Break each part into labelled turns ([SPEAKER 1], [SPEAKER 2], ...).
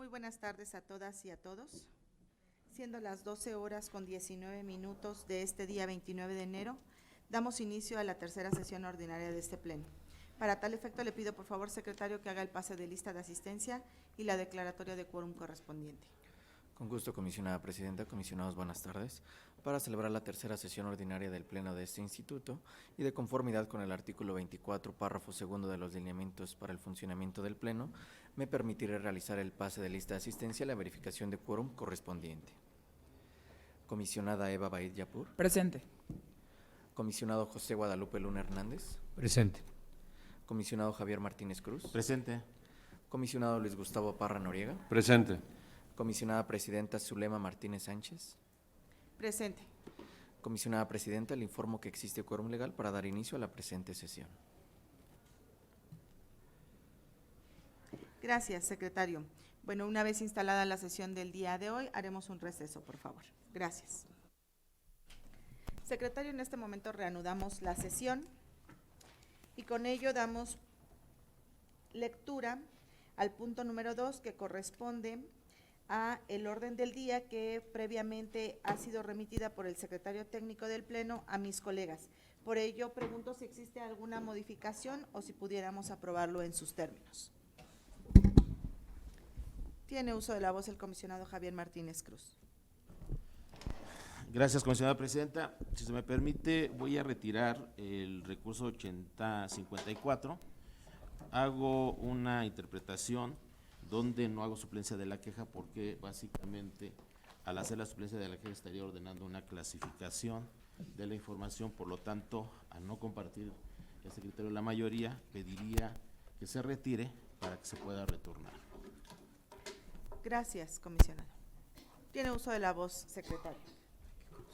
[SPEAKER 1] Muy buenas tardes a todas y a todos. Siendo las 12 horas con 19 minutos de este día 29 de enero, damos inicio a la tercera sesión ordinaria de este pleno. Para tal efecto le pido por favor, secretario, que haga el pase de lista de asistencia y la declaratoria de quórum correspondiente.
[SPEAKER 2] Con gusto, comisionada presidenta. Comisionados, buenas tardes. Para celebrar la tercera sesión ordinaria del Pleno de este instituto y de conformidad con el artículo 24, párrafo segundo de los lineamientos para el funcionamiento del Pleno, me permitiré realizar el pase de lista de asistencia y la verificación de quórum correspondiente. Comisionada Eva Baid Yapur.
[SPEAKER 3] Presente.
[SPEAKER 2] Comisionado José Guadalupe Luna Hernández.
[SPEAKER 4] Presente.
[SPEAKER 2] Comisionado Javier Martínez Cruz.
[SPEAKER 5] Presente.
[SPEAKER 2] Comisionado Luis Gustavo Parra Noriega.
[SPEAKER 4] Presente.
[SPEAKER 2] Comisionada Presidenta Zulema Martínez Sánchez.
[SPEAKER 1] Presente.
[SPEAKER 2] Comisionada Presidenta, le informo que existe quórum legal para dar inicio a la presente sesión.
[SPEAKER 1] Gracias, secretario. Bueno, una vez instalada la sesión del día de hoy, haremos un receso, por favor. Gracias. Secretario, en este momento reanudamos la sesión y con ello damos lectura al punto número 2, que corresponde a el orden del día que previamente ha sido remitida por el secretario técnico del Pleno a mis colegas. Por ello, pregunto si existe alguna modificación o si pudiéramos aprobarlo en sus términos. Tiene uso de la voz el comisionado Javier Martínez Cruz.
[SPEAKER 5] Gracias, comisionada presidenta. Si se me permite, voy a retirar el recurso 8054. Hago una interpretación donde no hago suplencia de la queja porque básicamente al hacer la suplencia de la queja estaría ordenando una clasificación de la información, por lo tanto, al no compartir este criterio la mayoría, pediría que se retire para que se pueda retornar.
[SPEAKER 1] Gracias, comisionado. Tiene uso de la voz, secretario.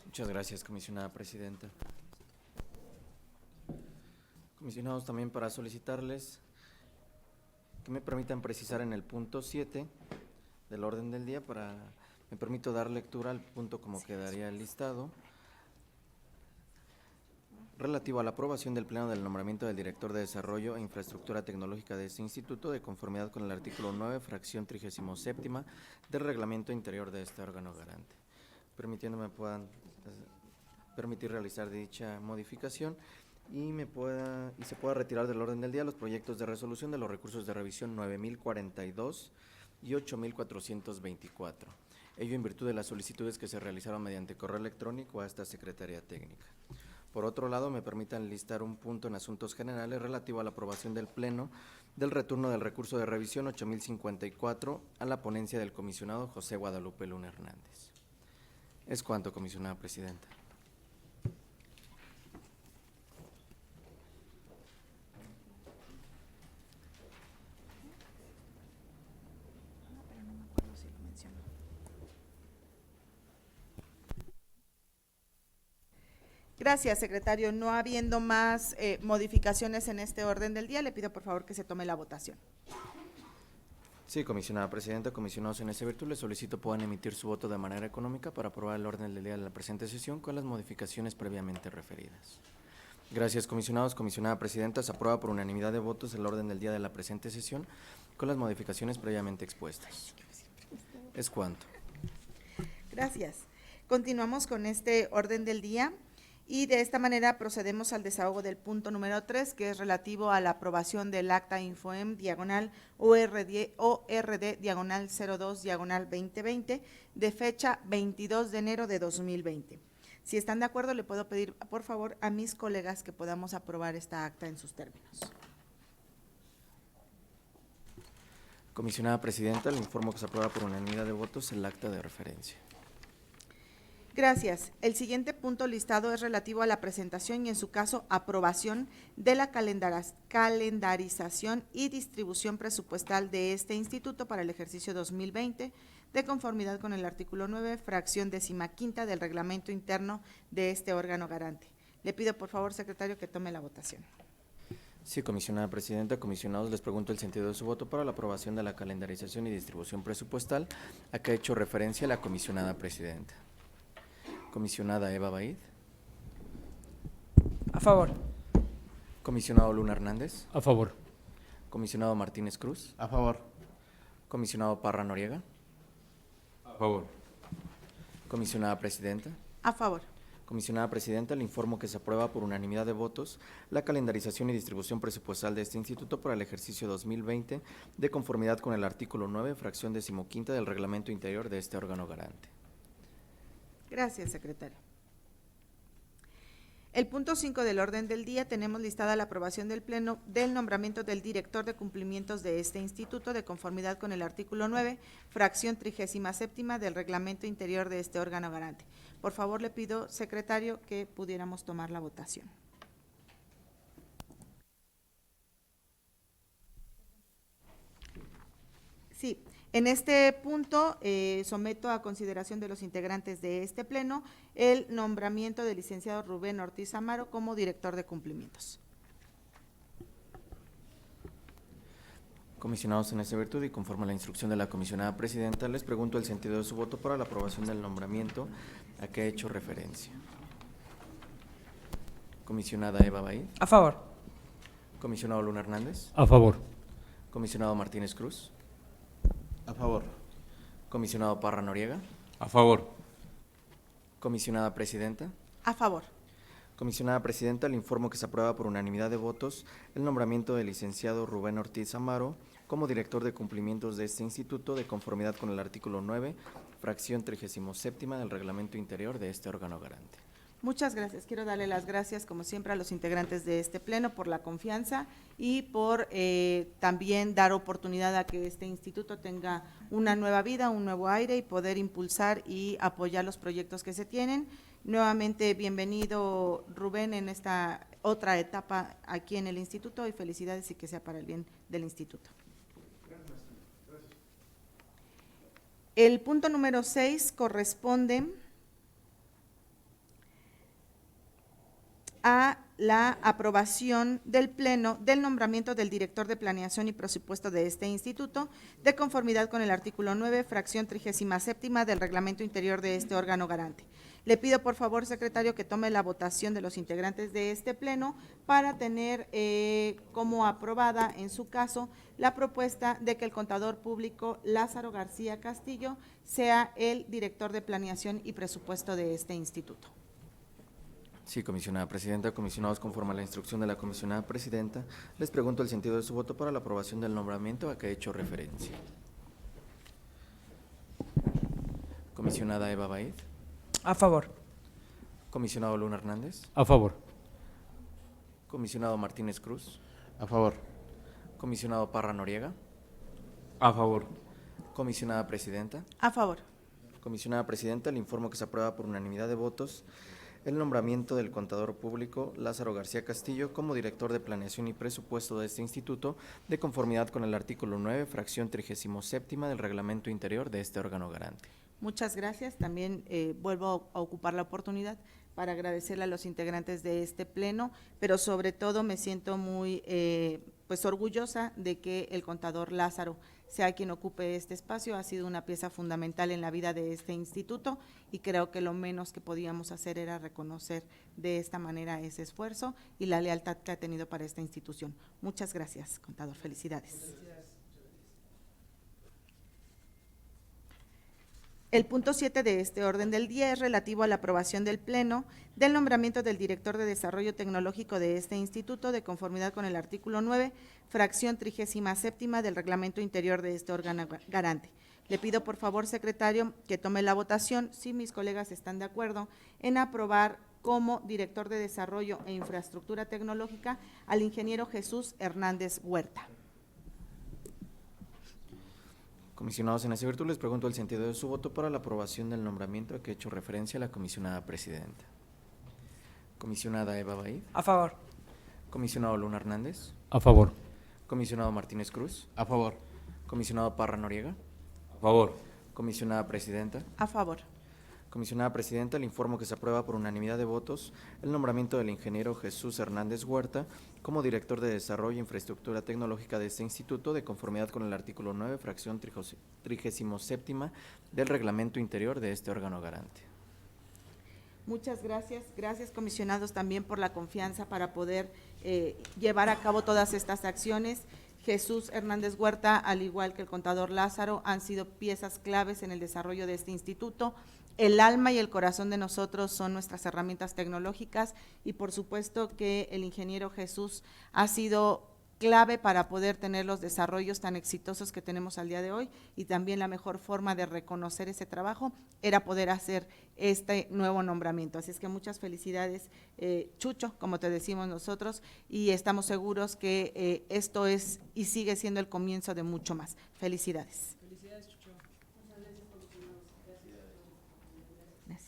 [SPEAKER 2] Muchas gracias, comisionada presidenta. Comisionados, también para solicitarles que me permitan precisar en el punto 7 del orden del día, me permito dar lectura al punto como quedaría el listado, relativo a la aprobación del Pleno del nombramiento del Director de Desarrollo e Infraestructura Tecnológica de este instituto, de conformidad con el artículo 9, fracción 37ª del Reglamento Interior de este órgano garante. Permitiéndome puedan permitir realizar dicha modificación y se pueda retirar del orden del día los proyectos de resolución de los recursos de revisión 9042 y 8424. Ello en virtud de las solicitudes que se realizaron mediante correo electrónico a esta Secretaría Técnica. Por otro lado, me permitan listar un punto en asuntos generales relativo a la aprobación del Pleno del retorno del recurso de revisión 8054 a la ponencia del comisionado José Guadalupe Luna Hernández. Es cuanto, comisionada presidenta.
[SPEAKER 1] Gracias, secretario. No habiendo más modificaciones en este orden del día, le pido por favor que se tome la votación.
[SPEAKER 2] Sí, comisionada presidenta, comisionados, en esa virtud les solicito puedan emitir su voto de manera económica para aprobar el orden del día de la presente sesión con las modificaciones previamente referidas. Gracias, comisionados. Comisionada presidenta, se aprueba por unanimidad de votos el orden del día de la presente sesión con las modificaciones previamente expuestas. Es cuanto.
[SPEAKER 1] Gracias. Continuamos con este orden del día. Y de esta manera procedemos al desahogo del punto número 3, que es relativo a la aprobación del acta Infoem diagonal ORD diagonal 02 diagonal 2020 de fecha 22 de enero de 2020. Si están de acuerdo, le puedo pedir por favor a mis colegas que podamos aprobar esta acta en sus términos.
[SPEAKER 2] Comisionada presidenta, le informo que se aprueba por unanimidad de votos el acta de referencia.
[SPEAKER 1] Gracias. El siguiente punto listado es relativo a la presentación y, en su caso, aprobación de la calendarización y distribución presupuestal de este instituto para el ejercicio 2020, de conformidad con el artículo 9, fracción 15ª del reglamento interno de este órgano garante. Le pido, por favor, secretario, que tome la votación.
[SPEAKER 2] Sí, comisionada presidenta, comisionados, les pregunto el sentido de su voto para la aprobación de la calendarización y distribución presupuestal a que ha hecho referencia la comisionada presidenta. Comisionada Eva Baid.
[SPEAKER 3] A favor.
[SPEAKER 2] Comisionado Luna Hernández.
[SPEAKER 4] A favor.
[SPEAKER 2] Comisionado Martínez Cruz.
[SPEAKER 5] A favor.
[SPEAKER 2] Comisionado Parra Noriega.
[SPEAKER 3] A favor.
[SPEAKER 2] Comisionada Presidenta.
[SPEAKER 1] A favor.
[SPEAKER 2] Comisionada Presidenta, le informo que se aprueba por unanimidad de votos la calendarización y distribución presupuestal de este instituto para el ejercicio 2020 de conformidad con el artículo 9, fracción 15ª del reglamento interior de este órgano garante.
[SPEAKER 1] Gracias, secretario. El punto 5 del orden del día, tenemos listada la aprobación del Pleno del nombramiento del director de cumplimientos de este instituto de conformidad con el artículo 9, fracción 37ª del reglamento interior de este órgano garante. Por favor, le pido, secretario, que pudiéramos tomar la votación. Sí. En este punto, someto a consideración de los integrantes de este pleno el nombramiento del licenciado Rubén Ortiz Amaro como director de cumplimientos.
[SPEAKER 2] Comisionados en esta virtud y conforme a la instrucción de la comisionada presidenta, les pregunto el sentido de su voto para la aprobación del nombramiento a que he hecho referencia. Comisionada Eva Baid.
[SPEAKER 4] A favor.
[SPEAKER 2] Comisionado Luna Hernández.
[SPEAKER 3] A favor.
[SPEAKER 2] Comisionado Martínez Cruz.
[SPEAKER 5] A favor.
[SPEAKER 2] Comisionado Parra Noriega.
[SPEAKER 3] A favor.
[SPEAKER 2] Comisionada Presidenta.
[SPEAKER 1] A favor.
[SPEAKER 2] Comisionada Presidenta, le informo que se aprueba por unanimidad de votos el nombramiento del licenciado Rubén Ortiz Amaro como director de cumplimientos de este instituto de conformidad con el artículo 9, fracción 37ª del reglamento interior de este órgano garante.
[SPEAKER 1] Muchas gracias. Quiero darle las gracias, como siempre, a los integrantes de este pleno por la confianza y por también dar oportunidad a que este instituto tenga una nueva vida, un nuevo aire y poder impulsar y apoyar los proyectos que se tienen. Nuevamente, bienvenido, Rubén, en esta otra etapa aquí en el instituto y felicidades y que sea para el bien del instituto. El punto número 6 corresponde a la aprobación del Pleno del nombramiento del director de planeación y presupuesto de este instituto, de conformidad con el artículo 9, fracción 37ª del reglamento interior de este órgano garante. Le pido, por favor, secretario, que tome la votación de los integrantes de este Pleno para tener como aprobada, en su caso, la propuesta de que el contador público Lázaro García Castillo sea el director de planeación y presupuesto de este instituto.
[SPEAKER 2] Sí, comisionada presidenta, comisionados conforme a la instrucción de la comisionada presidenta, les pregunto el sentido de su voto para la aprobación del nombramiento a que he hecho referencia. Comisionada Eva Baid.
[SPEAKER 4] A favor.
[SPEAKER 2] Comisionado Luna Hernández.
[SPEAKER 3] A favor.
[SPEAKER 2] Comisionado Martínez Cruz.
[SPEAKER 5] A favor.
[SPEAKER 2] Comisionado Parra Noriega.
[SPEAKER 3] A favor.
[SPEAKER 2] Comisionada presidenta.
[SPEAKER 1] A favor.
[SPEAKER 2] Comisionada presidenta, le informo que se aprueba por unanimidad de votos el nombramiento del contador público Lázaro García Castillo como director de planeación y presupuesto de este instituto de conformidad con el artículo 9, fracción 37ª del reglamento interior de este órgano garante.
[SPEAKER 1] Muchas gracias. También vuelvo a ocupar la oportunidad para agradecerle a los integrantes de este pleno, pero sobre todo me siento muy orgullosa de que el contador Lázaro sea quien ocupe este espacio. Ha sido una pieza fundamental en la vida de este instituto y creo que lo menos que podíamos hacer era reconocer de esta manera ese esfuerzo y la lealtad que ha tenido para esta institución. Muchas gracias, contador. Felicidades. El punto 7 de este orden del día es relativo a la aprobación del Pleno del nombramiento del director de Desarrollo Tecnológico de este instituto de conformidad con el artículo 9, fracción 37ª del reglamento interior de este órgano garante. Le pido, por favor, secretario, que tome la votación, si mis colegas están de acuerdo, en aprobar como director de Desarrollo e Infraestructura Tecnológica al ingeniero Jesús Hernández Huerta.
[SPEAKER 2] Comisionados en esa virtud, les pregunto el sentido de su voto para la aprobación del nombramiento a que he hecho referencia a la comisionada presidenta. Comisionada Eva Baid.
[SPEAKER 4] A favor.
[SPEAKER 2] Comisionado Luna Hernández.
[SPEAKER 3] A favor.
[SPEAKER 2] Comisionado Martínez Cruz.
[SPEAKER 5] A favor.
[SPEAKER 2] Comisionado Parra Noriega.
[SPEAKER 3] A favor.
[SPEAKER 2] Comisionada presidenta.
[SPEAKER 1] A favor.
[SPEAKER 2] Comisionada presidenta, le informo que se aprueba por unanimidad de votos el nombramiento del ingeniero Jesús Hernández Huerta como director de Desarrollo e Infraestructura Tecnológica de este instituto de conformidad con el artículo 9, fracción 37ª del reglamento interior de este órgano garante.
[SPEAKER 1] Muchas gracias. Gracias, comisionados, también por la confianza para poder llevar a cabo todas estas acciones. Jesús Hernández Huerta, al igual que el contador Lázaro, han sido piezas claves en el desarrollo de este instituto. El alma y el corazón de nosotros son nuestras herramientas tecnológicas y por supuesto que el ingeniero Jesús ha sido clave para poder tener los desarrollos tan exitosos que tenemos al día de hoy, y también la mejor forma de reconocer ese trabajo era poder hacer este nuevo nombramiento. Así es que muchas felicidades, Chucho, como te decimos nosotros, y estamos seguros que esto es y sigue siendo el comienzo de mucho más. Felicidades.
[SPEAKER 4] Felicidades, Chucho.
[SPEAKER 1] Gracias.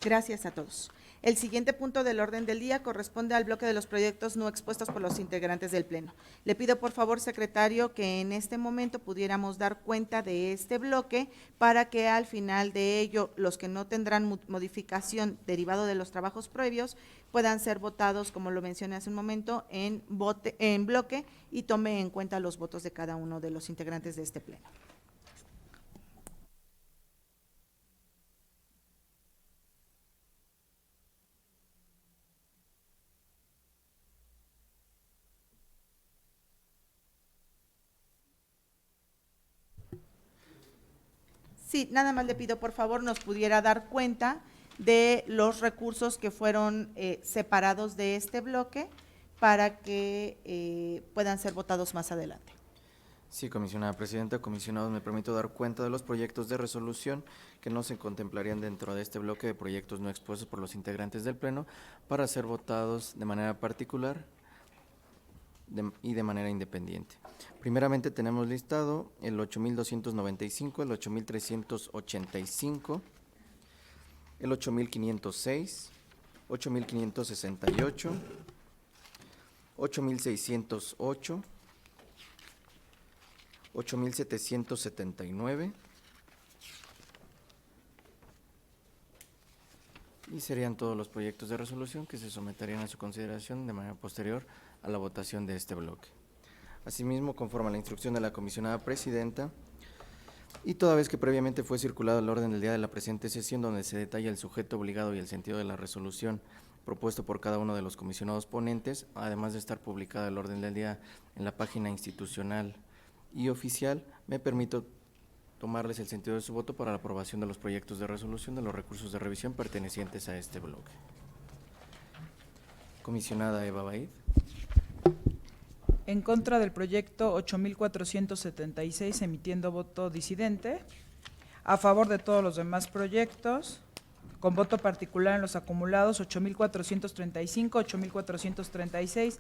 [SPEAKER 1] Gracias a todos. El siguiente punto del orden del día corresponde al bloque de los proyectos no expuestos por los integrantes del Pleno. Le pido por favor, secretario, que en este momento pudiéramos dar cuenta de este bloque para que al final de ello los que no tendrán modificación derivado de los trabajos previos puedan ser votados, como lo mencioné hace un momento, en bloque y tome en cuenta los votos de cada uno de los integrantes de este Pleno. Sí, nada más le pido por favor nos pudiera dar cuenta de los recursos que fueron separados de este bloque para que puedan ser votados más adelante.
[SPEAKER 2] Sí, comisionada presidenta, comisionados, me permito dar cuenta de los proyectos de resolución que no se contemplarían dentro de este bloque de proyectos no expuestos por los integrantes del Pleno para ser votados de manera particular y de manera independiente. Primeramente tenemos listado el 8.295, el 8.385, el 8.506, 8.568, 8.608, 8.779 y serían todos los proyectos de resolución que se someterían a su consideración de manera posterior a la votación de este bloque. Asimismo, conforme a la instrucción de la comisionada presidenta, y toda vez que previamente fue circulado el orden del día de la presente sesión donde se detalla el sujeto obligado y el sentido de la resolución propuesto por cada uno de los comisionados ponentes, además de estar publicado el orden del día en la página institucional y oficial, me permito tomarles el sentido de su voto para la aprobación de los proyectos de resolución de los recursos de revisión pertenecientes a este bloque. Comisionada Eva Baid.
[SPEAKER 4] En contra del proyecto 8.476, emitiendo voto disidente. A favor de todos los demás proyectos, con voto particular en los acumulados 8.435, 8.436,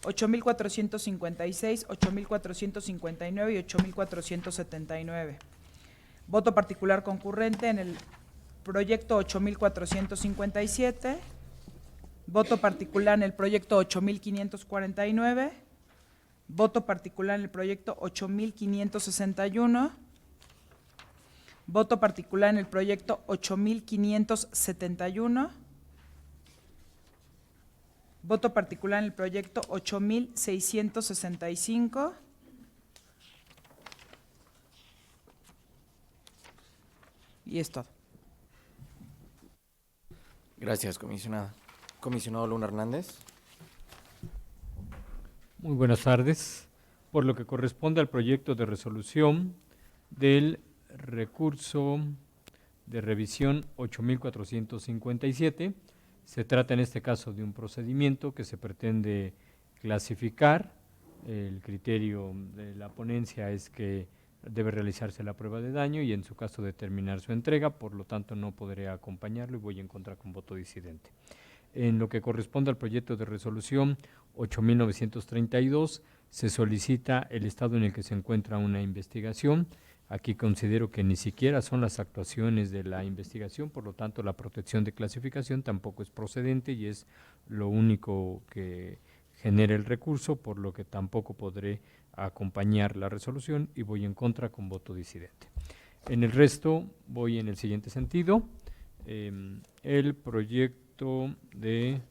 [SPEAKER 4] 8.456, 8.459 y 8.479. Voto particular concurrente en el proyecto 8.457. Voto particular en el proyecto 8.549. Voto particular en el proyecto 8.561. Voto particular en el proyecto 8.571. Voto particular en el proyecto 8.665. Y es todo.
[SPEAKER 2] Gracias, comisionada. Comisionado Luna Hernández.
[SPEAKER 6] Muy buenas tardes. Por lo que corresponde al proyecto de resolución del recurso de revisión 8.457, se trata en este caso de un procedimiento que se pretende clasificar. El criterio de la ponencia es que debe realizarse la prueba de daño y en su caso determinar su entrega, por lo tanto no podré acompañarlo y voy en contra con voto disidente. En lo que corresponde al proyecto de resolución 8.932, se solicita el estado en el que se encuentra una investigación. Aquí considero que ni siquiera son las actuaciones de la investigación, por lo tanto la protección de clasificación tampoco es procedente y es lo único que genera el recurso, por lo que tampoco podré acompañar la resolución y voy en contra con voto disidente. En el resto voy en el siguiente sentido. El proyecto de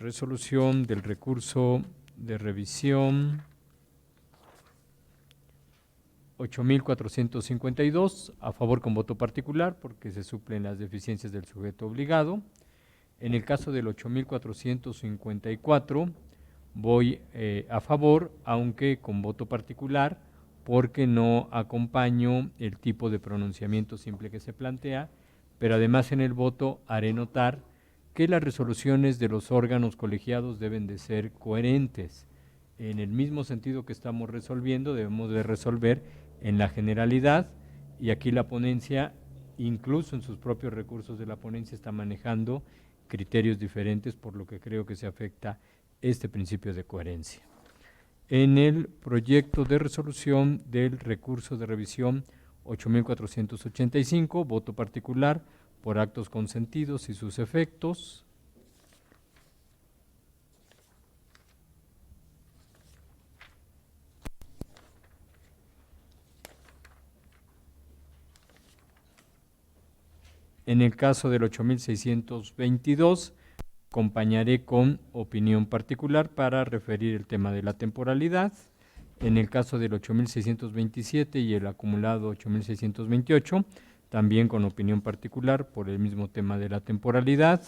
[SPEAKER 6] resolución del recurso de revisión 8.452, a favor con voto particular porque se suplen las deficiencias del sujeto obligado. En el caso del 8454, voy a favor, aunque con voto particular, porque no acompaño el tipo de pronunciamiento simple que se plantea, pero además en el voto haré notar que las resoluciones de los órganos colegiados deben de ser coherentes. En el mismo sentido que estamos resolviendo, debemos de resolver en la generalidad, y aquí la ponencia, incluso en sus propios recursos de la ponencia, está manejando criterios diferentes, por lo que creo que se afecta este principio de coherencia. En el proyecto de resolución del recurso de revisión 8485, voto particular por actos consentidos y sus efectos. En el caso del 8622, acompañaré con opinión particular para referir el tema de la temporalidad. En el caso del 8627 y el acumulado 8628, también con opinión particular por el mismo tema de la temporalidad.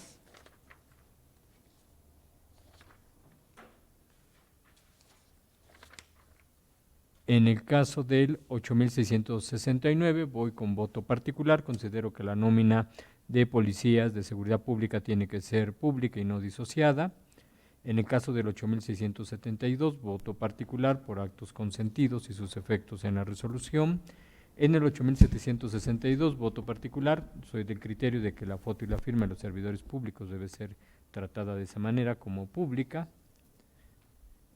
[SPEAKER 6] En el caso del 8669 voy con voto particular, considero que la nómina de policías de seguridad pública tiene que ser pública y no disociada. En el caso del 8672, voto particular por actos consentidos y sus efectos en la resolución. En el 8762, voto particular, soy del criterio de que la foto y la firma de los servidores públicos debe ser tratada de esa manera como pública.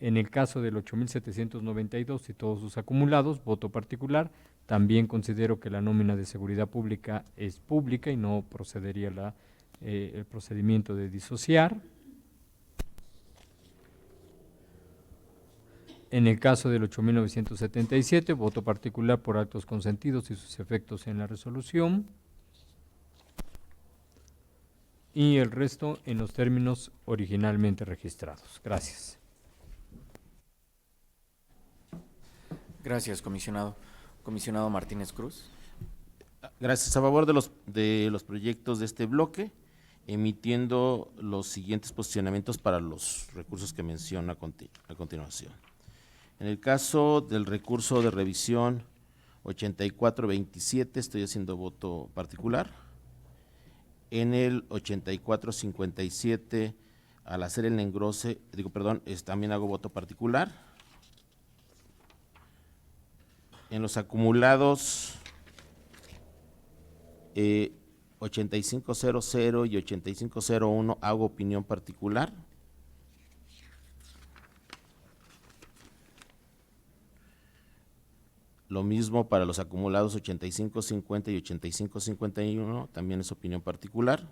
[SPEAKER 6] En el caso del 8792 y todos sus acumulados, voto particular, también considero que la nómina de seguridad pública es pública y no procedería el procedimiento de disociar. En el caso del 8977, voto particular por actos consentidos y sus efectos en la resolución. Y el resto en los términos originalmente registrados. Gracias.
[SPEAKER 2] Gracias, comisionado. Comisionado Martínez Cruz.
[SPEAKER 5] Gracias. A favor de los proyectos de este bloque, emitiendo los siguientes posicionamientos para los recursos que menciono a continuación. En el caso del recurso de revisión 8427, estoy haciendo voto particular. En el 8457, al hacer el engrose, también hago voto particular. En los acumulados 8500 y 8501 hago opinión particular. Lo mismo para los acumulados 8550 y 8551, también es opinión particular.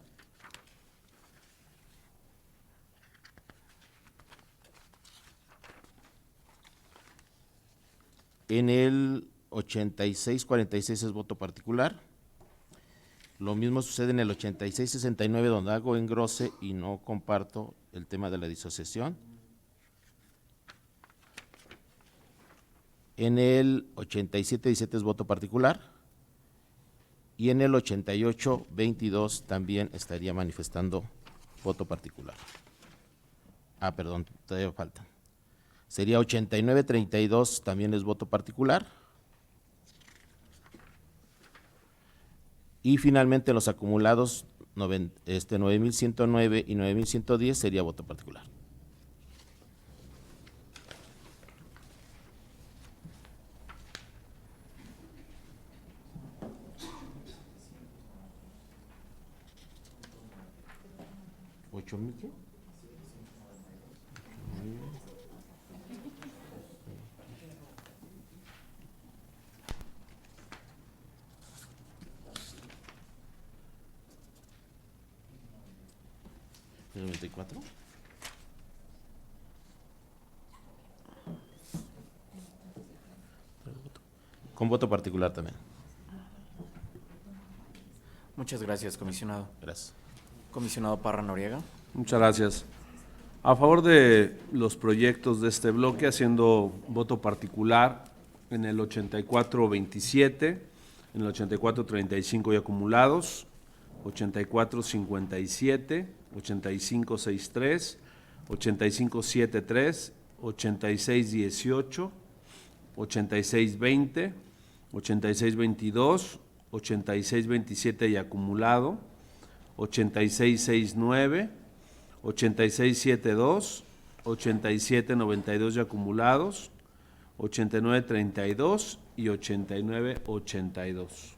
[SPEAKER 5] En el 8646 es voto particular. Lo mismo sucede en el 8669, donde hago engrose y no comparto el tema de la disociación. En el 8717 es voto particular. Y en el 8822 también estaría manifestando voto particular. Perdón, todavía faltan. Sería 8932, también es voto particular. Y finalmente los acumulados 9109 y 9110 sería voto particular. ¿8,000 qué? ¿El 94? Con voto particular también.
[SPEAKER 2] Muchas gracias, comisionado.
[SPEAKER 5] Gracias.
[SPEAKER 2] Comisionado Parra Noriega.
[SPEAKER 7] Muchas gracias. A favor de los proyectos de este bloque, haciendo voto particular en el 8427, en el 8435 y acumulados, 8457, 8563, 8573, 8618, 8620, 8622, 8627 y acumulado, 8669, 8672, 8792 y acumulados, 8932 y 8982.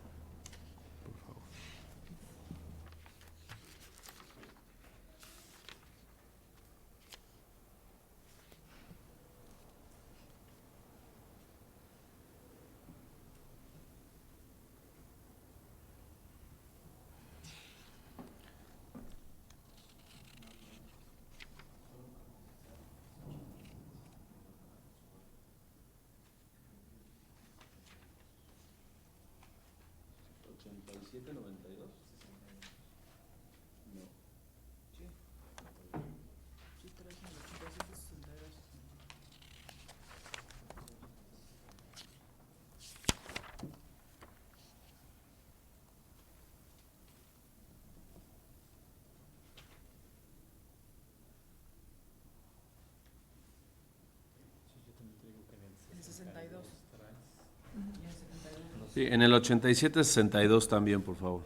[SPEAKER 7] Sí, en el 8762 también, por favor.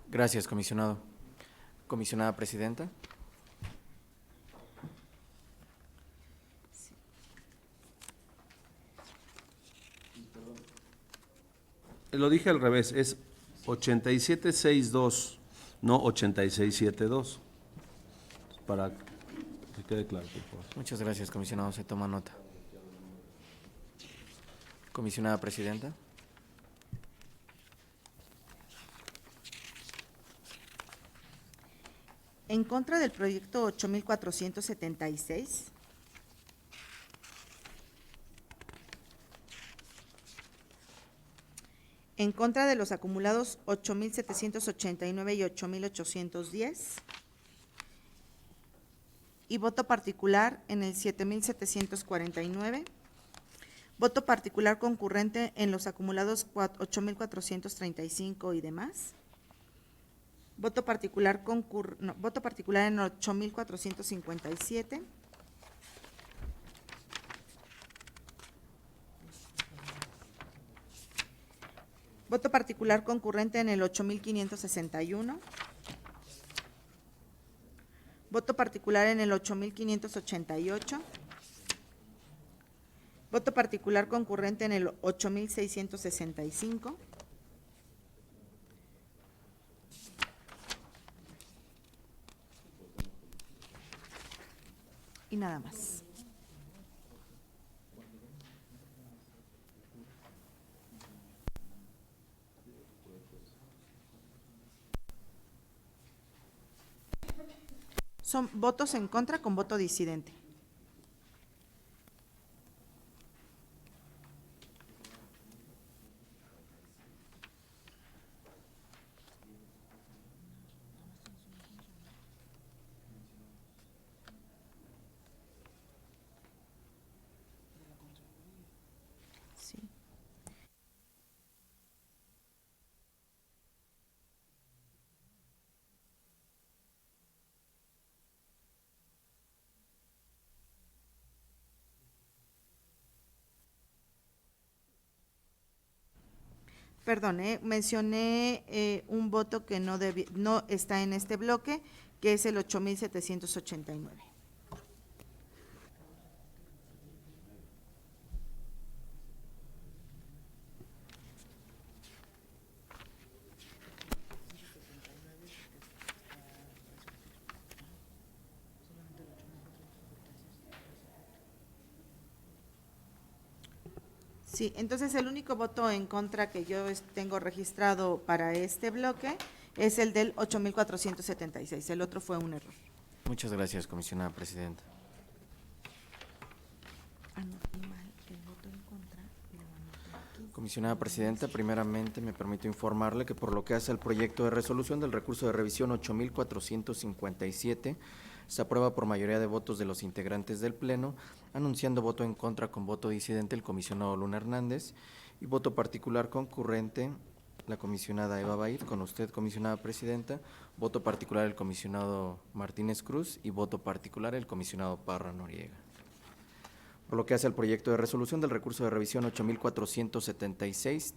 [SPEAKER 2] Gracias, comisionado. Comisionada presidenta.
[SPEAKER 7] Lo dije al revés, es 8762, no 8672. Para que quede claro, por favor.
[SPEAKER 2] Muchas gracias, comisionado. Se toma nota. Comisionada presidenta.
[SPEAKER 1] En contra del proyecto 8476. En contra de los acumulados 8789 y 8810. Y voto particular en el 7749. Voto particular concurrente en los acumulados 8435 y demás. Voto particular en 8457. Voto particular concurrente en el 8561. Voto particular en el 8588. Voto particular concurrente en el 8665. Y nada más. Son votos en contra con voto disidente. Sí. Perdón, mencioné un voto que no está en este bloque, que es el 8789. Sí, entonces el único voto en contra que yo tengo registrado para este bloque es el del 8476. El otro fue un error.
[SPEAKER 2] Muchas gracias, comisionada presidenta.
[SPEAKER 1] Anoté mal el voto en contra y lo anoté aquí.
[SPEAKER 2] Comisionada presidenta, primeramente me permito informarle que por lo que hace al proyecto de resolución del recurso de revisión 8457, se aprueba por mayoría de votos de los integrantes del Pleno, anunciando voto en contra con voto disidente el comisionado Luna Hernández Y voto particular concurrente, la comisionada Eva Baid, con usted, comisionada presidenta. Voto particular el comisionado Martínez Cruz y voto particular el comisionado Parra Noriega. Por lo que hace al proyecto de resolución del recurso de revisión 8476,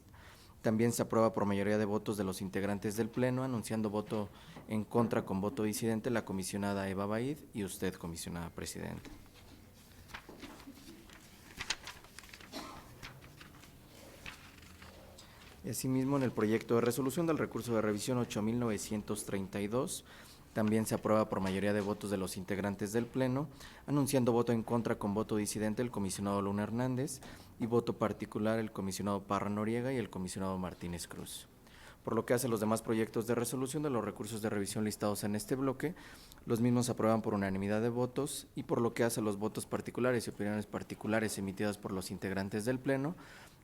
[SPEAKER 2] también se aprueba por mayoría de votos de los integrantes del Pleno, anunciando voto en contra con voto disidente la comisionada Eva Baid y usted, comisionada presidenta. Y asimismo, en el proyecto de resolución del recurso de revisión 8932, también se aprueba por mayoría de votos de los integrantes del Pleno, anunciando voto en contra con voto disidente el comisionado Luna Hernández y voto particular el comisionado Parra Noriega y el comisionado Martínez Cruz. Por lo que hace a los demás proyectos de resolución de los recursos de revisión listados en este bloque, los mismos se aprueban por unanimidad de votos, y por lo que hace a los votos particulares y opiniones particulares emitidas por los integrantes del Pleno,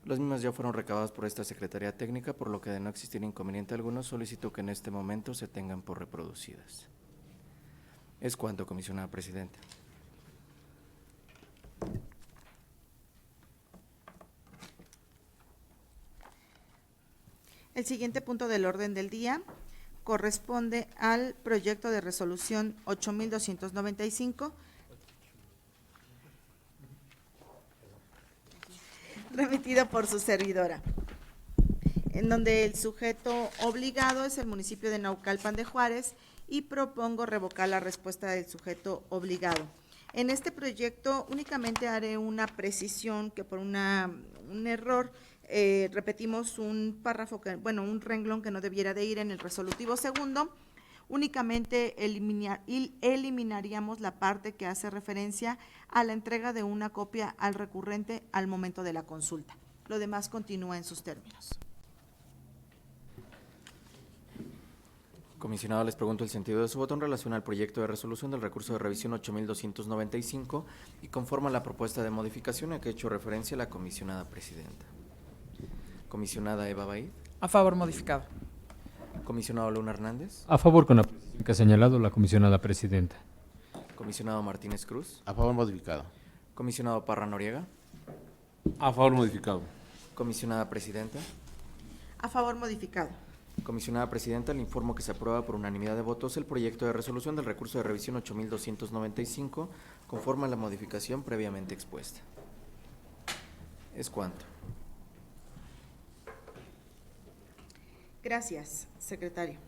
[SPEAKER 2] los mismos ya fueron recabados por esta Secretaría Técnica, por lo que de no existir inconveniente alguno, solicito que en este momento se tengan por reproducidas. Es cuanto, comisionada presidenta.
[SPEAKER 1] El siguiente punto del orden del día corresponde al proyecto de resolución 8295, remitido por su servidora, en donde el sujeto obligado es el municipio de Naucalpan de Juárez, y propongo revocar la respuesta del sujeto obligado. En este proyecto únicamente haré una precisión que por un error repetimos un párrafo, un renglón que no debiera de ir en el resolutivo segundo. Únicamente eliminaríamos la parte que hace referencia a la entrega de una copia al recurrente al momento de la consulta. Lo demás continúa en sus términos.
[SPEAKER 2] Comisionado, les pregunto el sentido de su voto en relación al proyecto de resolución del recurso de revisión 8295 y conforme a la propuesta de modificación a que ha hecho referencia la comisionada presidenta. Comisionada Eva Baid.
[SPEAKER 4] A favor, modificado.
[SPEAKER 2] Comisionado Luna Hernández.
[SPEAKER 6] A favor con la precisión que ha señalado la comisionada presidenta.
[SPEAKER 2] Comisionado Martínez Cruz.
[SPEAKER 5] A favor modificado.
[SPEAKER 2] Comisionado Parra Noriega.
[SPEAKER 7] A favor modificado.
[SPEAKER 2] Comisionada presidenta.
[SPEAKER 1] A favor, modificado.
[SPEAKER 2] Comisionada presidenta, le informo que se aprueba por unanimidad de votos el proyecto de resolución del recurso de revisión 8295 conforme a la modificación previamente expuesta. Es cuanto.
[SPEAKER 1] Gracias, secretario.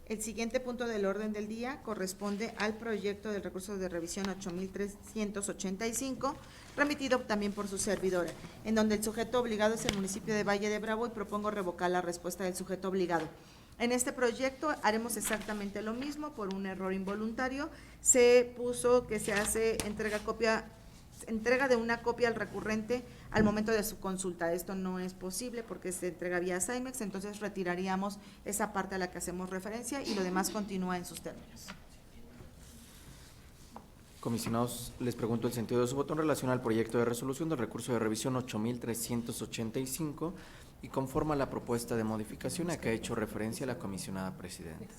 [SPEAKER 1] El siguiente punto del orden del día corresponde al proyecto del recurso de revisión 8385, remitido también por su servidora, en donde el sujeto obligado es el municipio de Valle de Bravo, y propongo revocar la respuesta del sujeto obligado. En este proyecto haremos exactamente lo mismo. Por un error involuntario se puso que se hace entrega de una copia al recurrente al momento de su consulta. Esto no es posible porque se entrega vía Cymex, entonces retiraríamos esa parte a la que hacemos referencia y lo demás continúa en sus términos.
[SPEAKER 2] Comisionados, les pregunto el sentido de su voto en relación al proyecto de resolución del recurso de revisión 8385 y conforme a la propuesta de modificación a que ha hecho referencia la comisionada presidenta.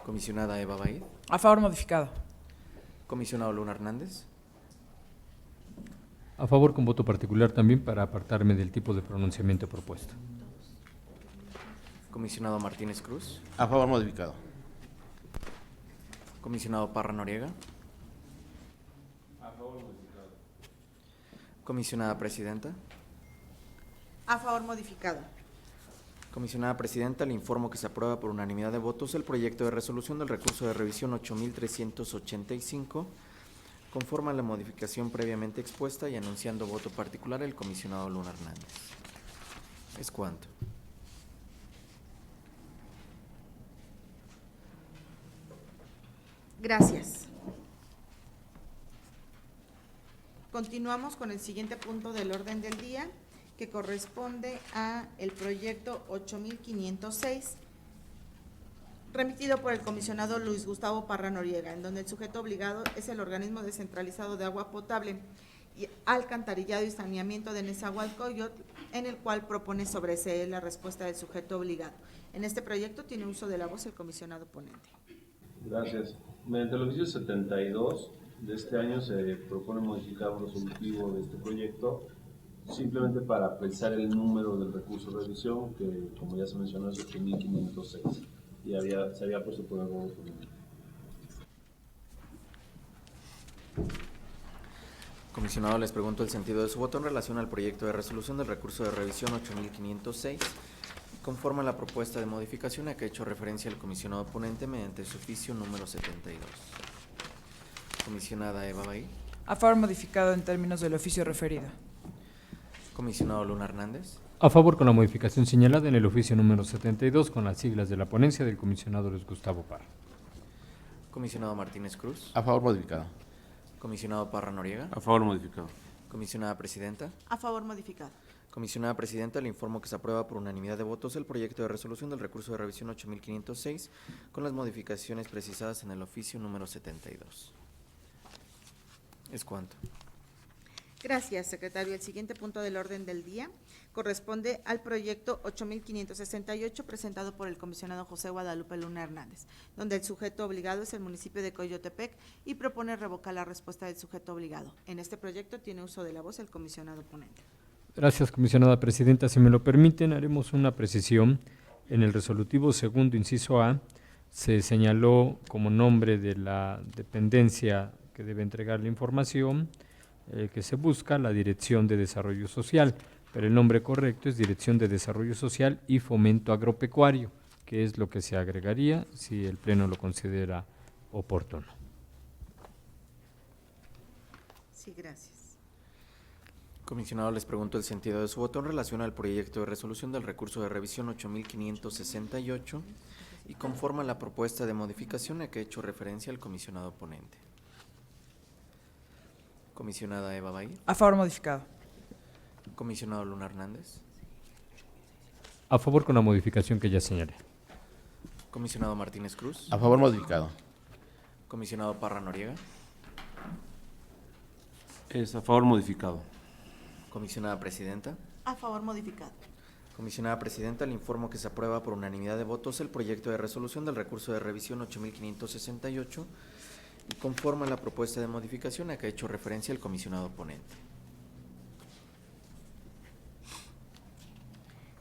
[SPEAKER 2] Comisionada Eva Baid.
[SPEAKER 4] A favor, modificado.
[SPEAKER 2] Comisionado Luna Hernández.
[SPEAKER 6] A favor con voto particular también para apartarme del tipo de pronunciamiento propuesto.
[SPEAKER 2] Comisionado Martínez Cruz.
[SPEAKER 5] A favor modificado.
[SPEAKER 2] Comisionado Parra Noriega. Comisionada presidenta.
[SPEAKER 1] A favor, modificado.
[SPEAKER 2] Comisionada presidenta, le informo que se aprueba por unanimidad de votos el proyecto de resolución del recurso de revisión 8385, conforme a la modificación previamente expuesta y anunciando voto particular el comisionado Luna Hernández. Es cuanto.
[SPEAKER 1] Gracias. Continuamos con el siguiente punto del orden del día, que corresponde a el proyecto 8506, remitido por el comisionado Luis Gustavo Parra Noriega, en donde el sujeto obligado es el organismo descentralizado de agua potable y alcantarillado y saneamiento de Nezahualcóyotl, en el cual propone sobreseer la respuesta del sujeto obligado. En este proyecto tiene uso de la voz el comisionado ponente.
[SPEAKER 7] Gracias. Mediante el oficio 72 de este año se propone modificar un resolutivo de este proyecto simplemente para precisar el número del recurso de revisión, que como ya se mencionó es 8.506 y se había puesto por error.
[SPEAKER 2] Comisionado, les pregunto el sentido de su voto en relación al proyecto de resolución del recurso de revisión 8506, conforme a la propuesta de modificación a que ha hecho referencia el comisionado ponente mediante su oficio número 72. Comisionada Eva Bahí.
[SPEAKER 4] A favor modificado en términos del oficio referido.
[SPEAKER 2] Comisionado Luna Hernández.
[SPEAKER 6] A favor con la modificación señalada en el oficio número 72 con las siglas de la ponencia del comisionado Luis Gustavo Parra.
[SPEAKER 2] Comisionado Martínez Cruz.
[SPEAKER 5] A favor modificado.
[SPEAKER 2] Comisionado Parra Noriega.
[SPEAKER 7] A favor modificado.
[SPEAKER 2] Comisionada Presidenta.
[SPEAKER 1] A favor modificado.
[SPEAKER 2] Comisionada Presidenta, le informo que se aprueba por unanimidad de votos el proyecto de resolución del recurso de revisión 8506 con las modificaciones precisadas en el oficio número 72. Es cuanto.
[SPEAKER 1] Gracias, secretario. El siguiente punto del orden del día corresponde al proyecto 8568 presentado por el comisionado José Guadalupe Luna Hernández, donde el sujeto obligado es el municipio de Coyotepec y propone revocar la respuesta del sujeto obligado. En este proyecto tiene uso de la voz el comisionado ponente.
[SPEAKER 6] Gracias, comisionada presidenta. Si me lo permiten, haremos una precisión. En el resolutivo segundo, inciso A, se señaló como nombre de la dependencia que debe entregar la información que se busca la Dirección de Desarrollo Social, pero el nombre correcto es Dirección de Desarrollo Social y Fomento Agropecuario, que es lo que se agregaría si el Pleno lo considera oportuno.
[SPEAKER 1] Sí, gracias.
[SPEAKER 2] Comisionado, les pregunto el sentido de su voto en relación al proyecto de resolución del recurso de revisión 8568 y conforme a la propuesta de modificación a que ha hecho referencia el comisionado ponente. Comisionada Eva Bahí.
[SPEAKER 4] A favor modificado.
[SPEAKER 2] Comisionado Luna Hernández.
[SPEAKER 6] A favor con la modificación que ya señalé.
[SPEAKER 2] Comisionado Martínez Cruz.
[SPEAKER 5] A favor modificado.
[SPEAKER 2] Comisionado Parra Noriega.
[SPEAKER 7] Es a favor modificado.
[SPEAKER 2] Comisionada Presidenta.
[SPEAKER 1] A favor modificado.
[SPEAKER 2] Comisionada Presidenta, le informo que se aprueba por unanimidad de votos el proyecto de resolución del recurso de revisión 8568 y conforme a la propuesta de modificación a que ha hecho referencia el comisionado ponente.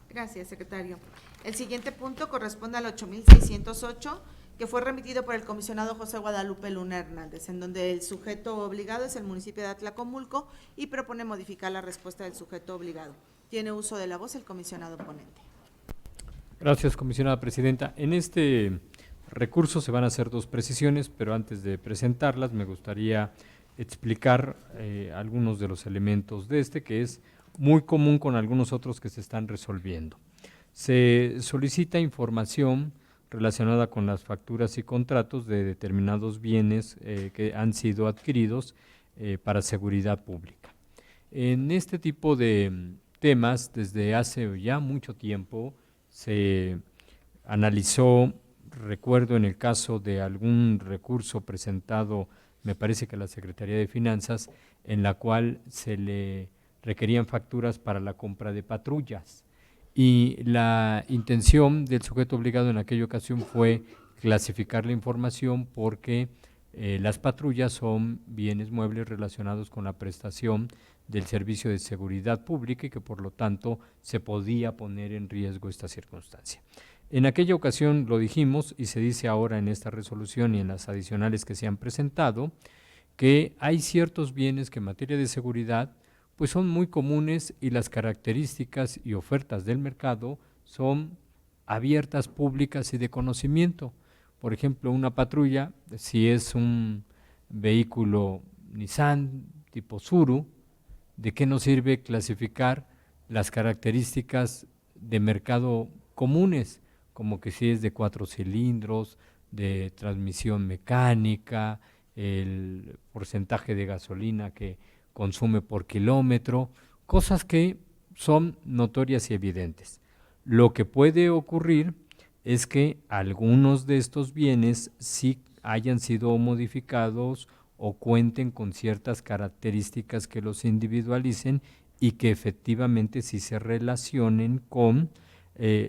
[SPEAKER 1] Gracias, secretario. El siguiente punto corresponde al 8608, que fue remitido por el comisionado José Guadalupe Luna Hernández, en donde el sujeto obligado es el municipio de Atlacomulco y propone modificar la respuesta del sujeto obligado. Tiene uso de la voz el comisionado ponente.
[SPEAKER 6] Gracias, comisionada presidenta. En este recurso se van a hacer dos precisiones, pero antes de presentarlas me gustaría explicar algunos de los elementos de este, que es muy común con algunos otros que se están resolviendo. Se solicita información relacionada con las facturas y contratos de determinados bienes que han sido adquiridos para seguridad pública. En este tipo de temas, desde hace ya mucho tiempo, se analizó, recuerdo en el caso de algún recurso presentado, me parece que a la Secretaría de Finanzas, en la cual se le requerían facturas para la compra de patrullas. Y la intención del sujeto obligado en aquella ocasión fue clasificar la información porque las patrullas son bienes muebles relacionados con la prestación del servicio de seguridad pública y que por lo tanto se podía poner en riesgo esta circunstancia. En aquella ocasión lo dijimos y se dice ahora en esta resolución y en las adicionales que se han presentado que hay ciertos bienes que en materia de seguridad pues son muy comunes y las características y ofertas del mercado son abiertas, públicas y de conocimiento. Por ejemplo, una patrulla, si es un vehículo Nissan tipo Tsuru, ¿de qué nos sirve clasificar las características de mercado comunes? Como que si es de 4 cilindros, de transmisión mecánica, el porcentaje de gasolina que consume por kilómetro, cosas que son notorias y evidentes. Lo que puede ocurrir es que algunos de estos bienes sí hayan sido modificados o cuenten con ciertas características que los individualicen y que efectivamente sí se relacionen con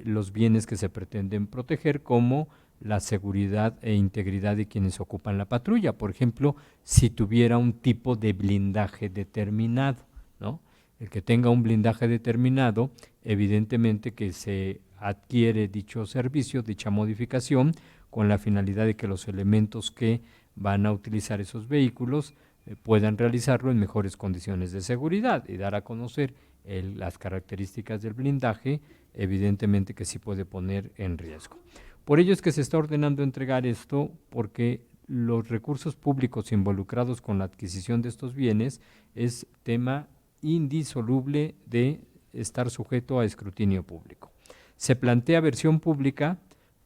[SPEAKER 6] los bienes que se pretenden proteger, como la seguridad e integridad de quienes ocupan la patrulla. Por ejemplo, si tuviera un tipo de blindaje determinado, ¿no? El que tenga un blindaje determinado, evidentemente que se adquiere dicho servicio, dicha modificación, con la finalidad de que los elementos que van a utilizar esos vehículos puedan realizarlo en mejores condiciones de seguridad y dar a conocer las características del blindaje, evidentemente que sí puede poner en riesgo. Por ello es que se está ordenando entregar esto, porque los recursos públicos involucrados con la adquisición de estos bienes es tema indisoluble de estar sujeto a escrutinio público. Se plantea versión pública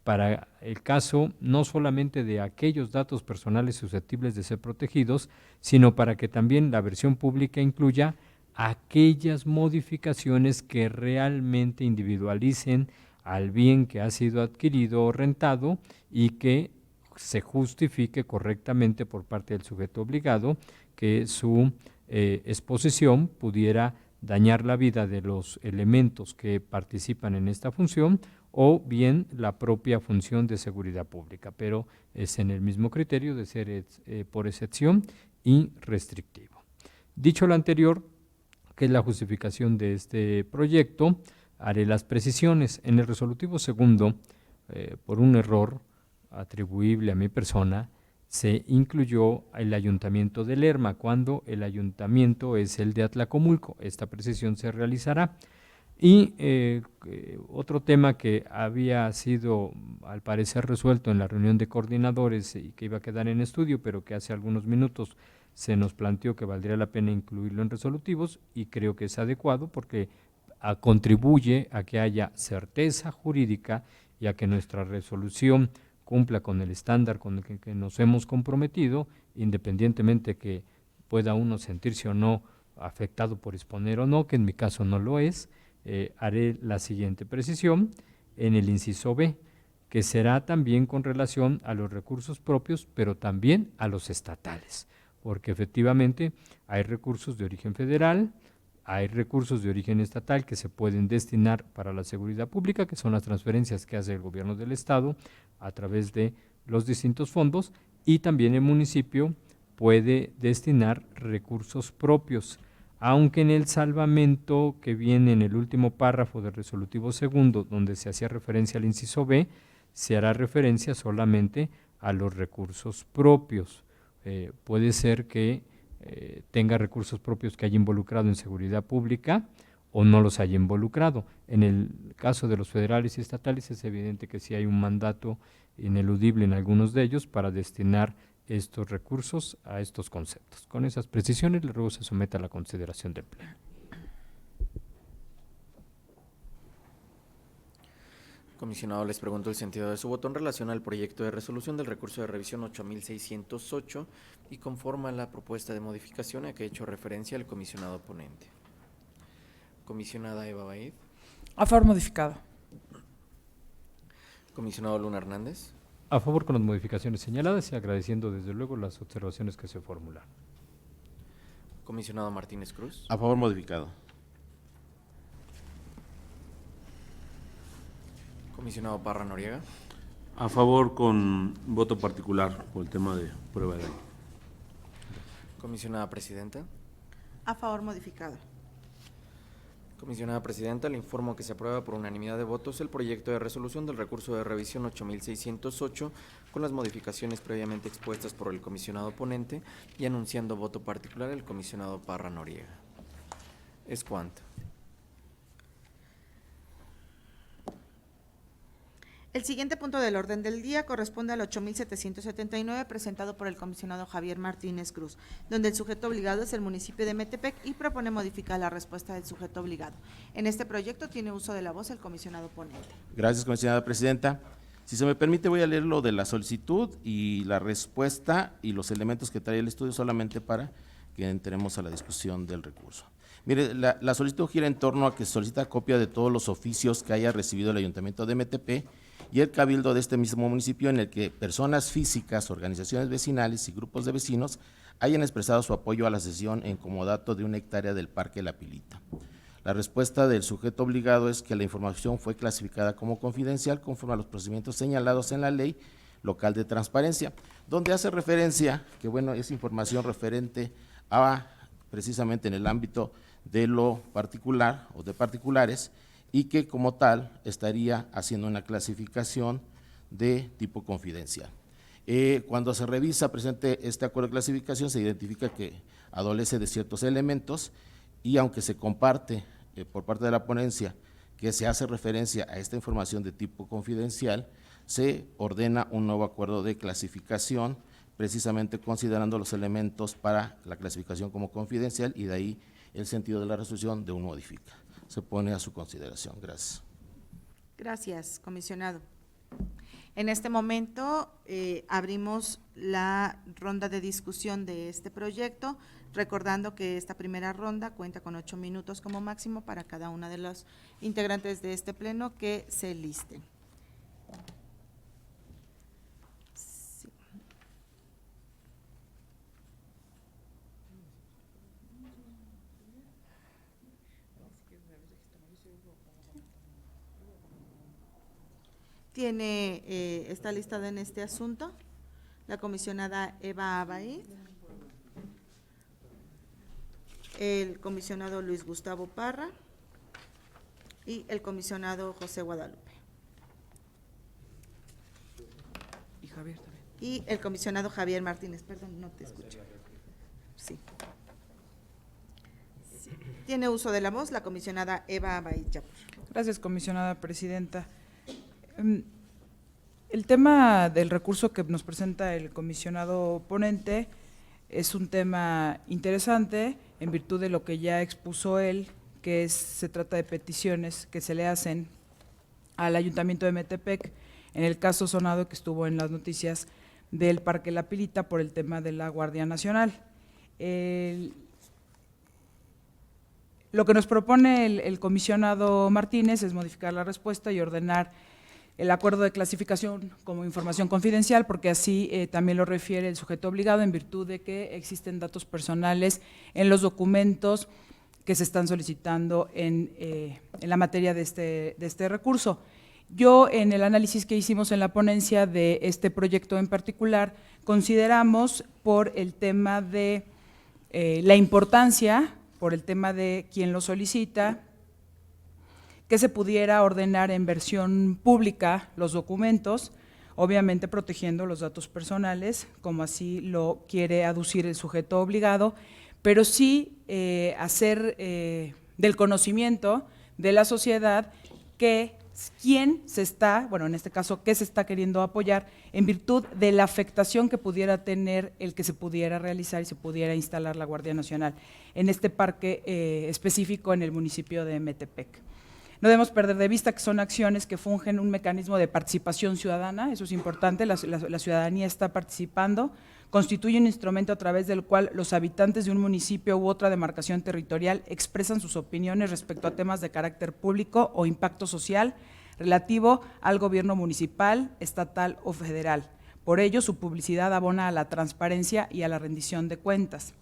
[SPEAKER 6] para el caso no solamente de aquellos datos personales susceptibles de ser protegidos, sino para que también la versión pública incluya aquellas modificaciones que realmente individualicen al bien que ha sido adquirido o rentado y que se justifique correctamente por parte del sujeto obligado que su exposición pudiera dañar la vida de los elementos que participan en esta función o bien la propia función de seguridad pública, pero es en el mismo criterio de ser por excepción y restrictivo. Dicho lo anterior, que es la justificación de este proyecto, haré las precisiones. En el resolutivo segundo, por un error atribuible a mi persona, se incluyó el ayuntamiento de Lerma, cuando el ayuntamiento es el de Atlacomulco. Esta precisión se realizará. Y otro tema que había sido al parecer resuelto en la reunión de coordinadores y que iba a quedar en estudio, pero que hace algunos minutos se nos planteó que valdría la pena incluirlo en resolutivos, y creo que es adecuado porque contribuye a que haya certeza jurídica y a que nuestra resolución cumpla con el estándar con el que nos hemos comprometido, independientemente que pueda uno sentirse o no afectado por exponer o no, que en mi caso no lo es. Haré la siguiente precisión en el inciso B, que será también con relación a los recursos propios, pero también a los estatales, porque efectivamente hay recursos de origen federal, hay recursos de origen estatal que se pueden destinar para la seguridad pública, que son las transferencias que hace el gobierno del estado a través de los distintos fondos, y también el municipio puede destinar recursos propios, aunque en el salvamento que viene en el último párrafo del resolutivo segundo, donde se hacía referencia al inciso B, se hará referencia solamente a los recursos propios. Puede ser que tenga recursos propios que haya involucrado en seguridad pública o no los haya involucrado. En el caso de los federales y estatales es evidente que sí hay un mandato ineludible en algunos de ellos para destinar estos recursos a estos conceptos. Con esas precisiones, le ruego se someta a la consideración del Pleno.
[SPEAKER 2] Comisionado, les pregunto el sentido de su voto en relación al proyecto de resolución del recurso de revisión 8608 y conforme a la propuesta de modificación a que ha hecho referencia el comisionado ponente. Comisionada Eva Baid.
[SPEAKER 4] A favor modificado.
[SPEAKER 2] Comisionado Luna Hernández.
[SPEAKER 6] A favor con las modificaciones señaladas y agradeciendo desde luego las observaciones que se formularon.
[SPEAKER 2] Comisionado Martínez Cruz.
[SPEAKER 5] A favor modificado.
[SPEAKER 2] Comisionado Parra Noriega.
[SPEAKER 3] A favor con voto particular por el tema de prueba de daño.
[SPEAKER 2] Comisionada Presidenta.
[SPEAKER 1] A favor modificado.
[SPEAKER 2] Comisionada Presidenta, le informo que se aprueba por unanimidad de votos el proyecto de resolución del recurso de revisión 8608 con las modificaciones previamente expuestas por el comisionado ponente y anunciando voto particular el comisionado Parra Noriega. Es cuanto.
[SPEAKER 1] El siguiente punto del orden del día corresponde al 8779 presentado por el comisionado Javier Martínez Cruz, donde el sujeto obligado es el municipio de Metepec y propone modificar la respuesta del sujeto obligado. En este proyecto tiene uso de la voz el comisionado ponente.
[SPEAKER 5] Gracias, comisionada presidenta. Si se me permite, voy a leer lo de la solicitud y la respuesta y los elementos que trae el estudio solamente para que entremos a la discusión del recurso. Mire, la solicitud gira en torno a que se solicita copia de todos los oficios que haya recibido el Ayuntamiento de Metepec y el cabildo de este mismo municipio en el que personas físicas, organizaciones vecinales y grupos de vecinos hayan expresado su apoyo a la cesión en comodato de 1 hectárea del Parque La Pilita. La respuesta del sujeto obligado es que la información fue clasificada como confidencial conforme a los procedimientos señalados en la Ley Local de Transparencia, donde hace referencia que, bueno, es información referente a precisamente en el ámbito de lo particular o de particulares, y que como tal estaría haciendo una clasificación de tipo confidencial. Cuando se revisa presente este acuerdo de clasificación, se identifica que adolece de ciertos elementos, y aunque se comparte por parte de la ponencia que se hace referencia a esta información de tipo confidencial, se ordena un nuevo acuerdo de clasificación, precisamente considerando los elementos para la clasificación como confidencial, y de ahí el sentido de la resolución de un modifica. Se pone a su consideración. Gracias.
[SPEAKER 1] Gracias, comisionado. En este momento abrimos la ronda de discusión de este proyecto, recordando que esta primera ronda cuenta con 8 minutos como máximo para cada una de los integrantes de este pleno que se listen. Sí. Está listada en este asunto la comisionada Eva Abaid, el comisionado Luis Gustavo Parra y el comisionado José Guadalupe.
[SPEAKER 4] Y Javier también.
[SPEAKER 1] Y el comisionado Javier Martínez, perdón, no te escucho. Sí. Sí. Tiene uso de la voz la comisionada Eva Abaid Yapur.
[SPEAKER 4] Gracias, comisionada presidenta. El tema del recurso que nos presenta el comisionado ponente es un tema interesante en virtud de lo que ya expuso él, que se trata de peticiones que se le hacen al Ayuntamiento de Metepec, en el caso sonado que estuvo en las noticias del Parque La Pilita por el tema de la Guardia Nacional. Lo que nos propone el comisionado Martínez es modificar la respuesta y ordenar el acuerdo de clasificación como información confidencial, porque así también lo refiere el sujeto obligado, en virtud de que existen datos personales en los documentos que se están solicitando en la materia de este recurso. Yo, en el análisis que hicimos en la ponencia de este proyecto en particular, consideramos por el tema de la importancia, por el tema de quién lo solicita, que se pudiera ordenar en versión pública los documentos, obviamente protegiendo los datos personales, como así lo quiere aducir el sujeto obligado, pero sí hacer del conocimiento de la sociedad que quién se está, bueno, en este caso, qué se está queriendo apoyar en virtud de la afectación que pudiera tener el que se pudiera realizar y se pudiera instalar la Guardia Nacional en este parque específico en el municipio de Metepec. No debemos perder de vista que son acciones que fungen un mecanismo de participación ciudadana, eso es importante, la ciudadanía está participando, constituye un instrumento a través del cual los habitantes de un municipio u otra demarcación territorial expresan sus opiniones respecto a temas de carácter público o impacto social relativo al gobierno municipal, estatal o federal. Por ello, su publicidad abona a la transparencia y a la rendición de cuentas.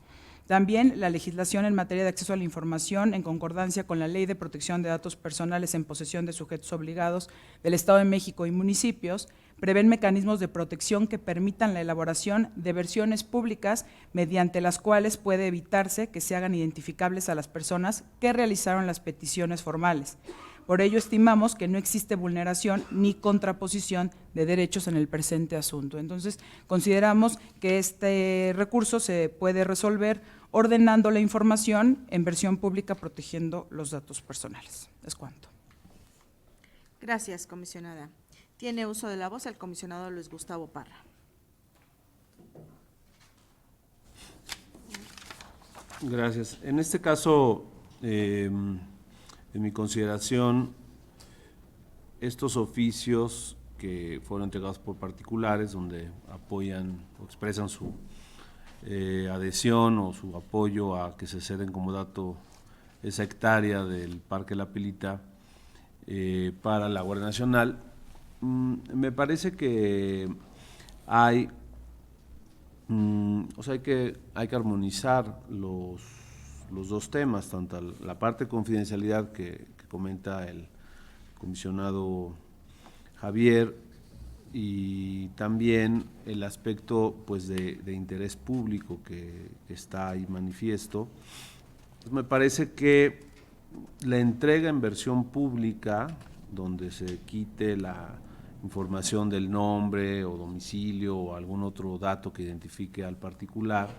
[SPEAKER 4] También la legislación en materia de acceso a la información, en concordancia con la Ley de Protección de Datos Personales en posesión de sujetos obligados del Estado de México y municipios, prevén mecanismos de protección que permitan la elaboración de versiones públicas mediante las cuales puede evitarse que se hagan identificables a las personas que realizaron las peticiones formales. Por ello, estimamos que no existe vulneración ni contraposición de derechos en el presente asunto. Entonces, consideramos que este recurso se puede resolver ordenando la información en versión pública, protegiendo los datos personales. Es cuanto.
[SPEAKER 1] Gracias, comisionada. Tiene uso de la voz el comisionado Luis Gustavo Parra.
[SPEAKER 3] Gracias. En este caso, en mi consideración, estos oficios que fueron entregados por particulares, donde apoyan o expresan su adhesión o su apoyo a que se ceden como dato esa hectárea del Parque La Pilita para la Guardia Nacional, me parece que hay, hay que armonizar los los dos temas, tanto la parte de confidencialidad que comenta el comisionado Javier y también el aspecto pues de interés público que está ahí manifiesto. Pues me parece que la entrega en versión pública, donde se quite la información del nombre o domicilio o algún otro dato que identifique al particular,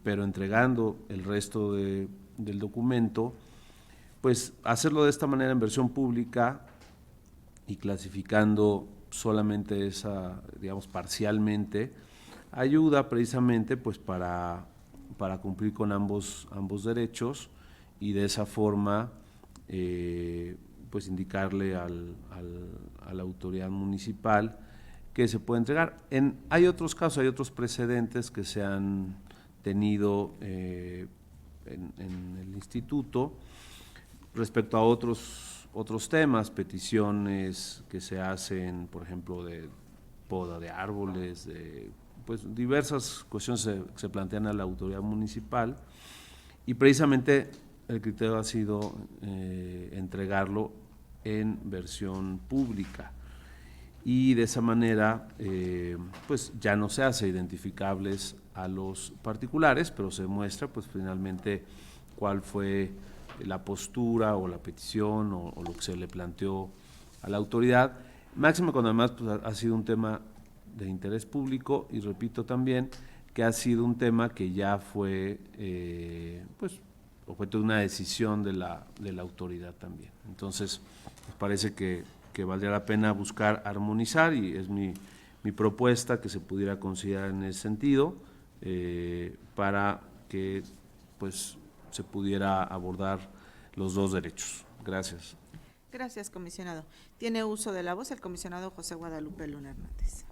[SPEAKER 3] pero entregando el resto del documento, pues hacerlo de esta manera en versión pública y clasificando solamente esa, digamos, parcialmente, ayuda precisamente pues para cumplir con ambos derechos y de esa forma pues indicarle a la autoridad municipal que se puede entregar. Hay otros casos, hay otros precedentes que se han tenido en el instituto respecto a otros temas, peticiones que se hacen, por ejemplo, de poda de árboles, pues diversas cuestiones se plantean a la autoridad municipal y precisamente el criterio ha sido entregarlo en versión pública y de esa manera pues ya no se hace identificables a los particulares, pero se muestra pues finalmente cuál fue la postura o la petición o lo que se le planteó a la autoridad, máximo cuando además pues, ha sido un tema de interés público y repito también que ha sido un tema que ya fue pues objeto de una decisión de la autoridad también. Entonces, me parece que valdría la pena buscar armonizar y es mi propuesta que se pudiera considerar en ese sentido para que pues se pudiera abordar los dos derechos. Gracias.
[SPEAKER 1] Gracias, comisionado. Tiene uso de la voz el comisionado José Guadalupe Luna Hernández.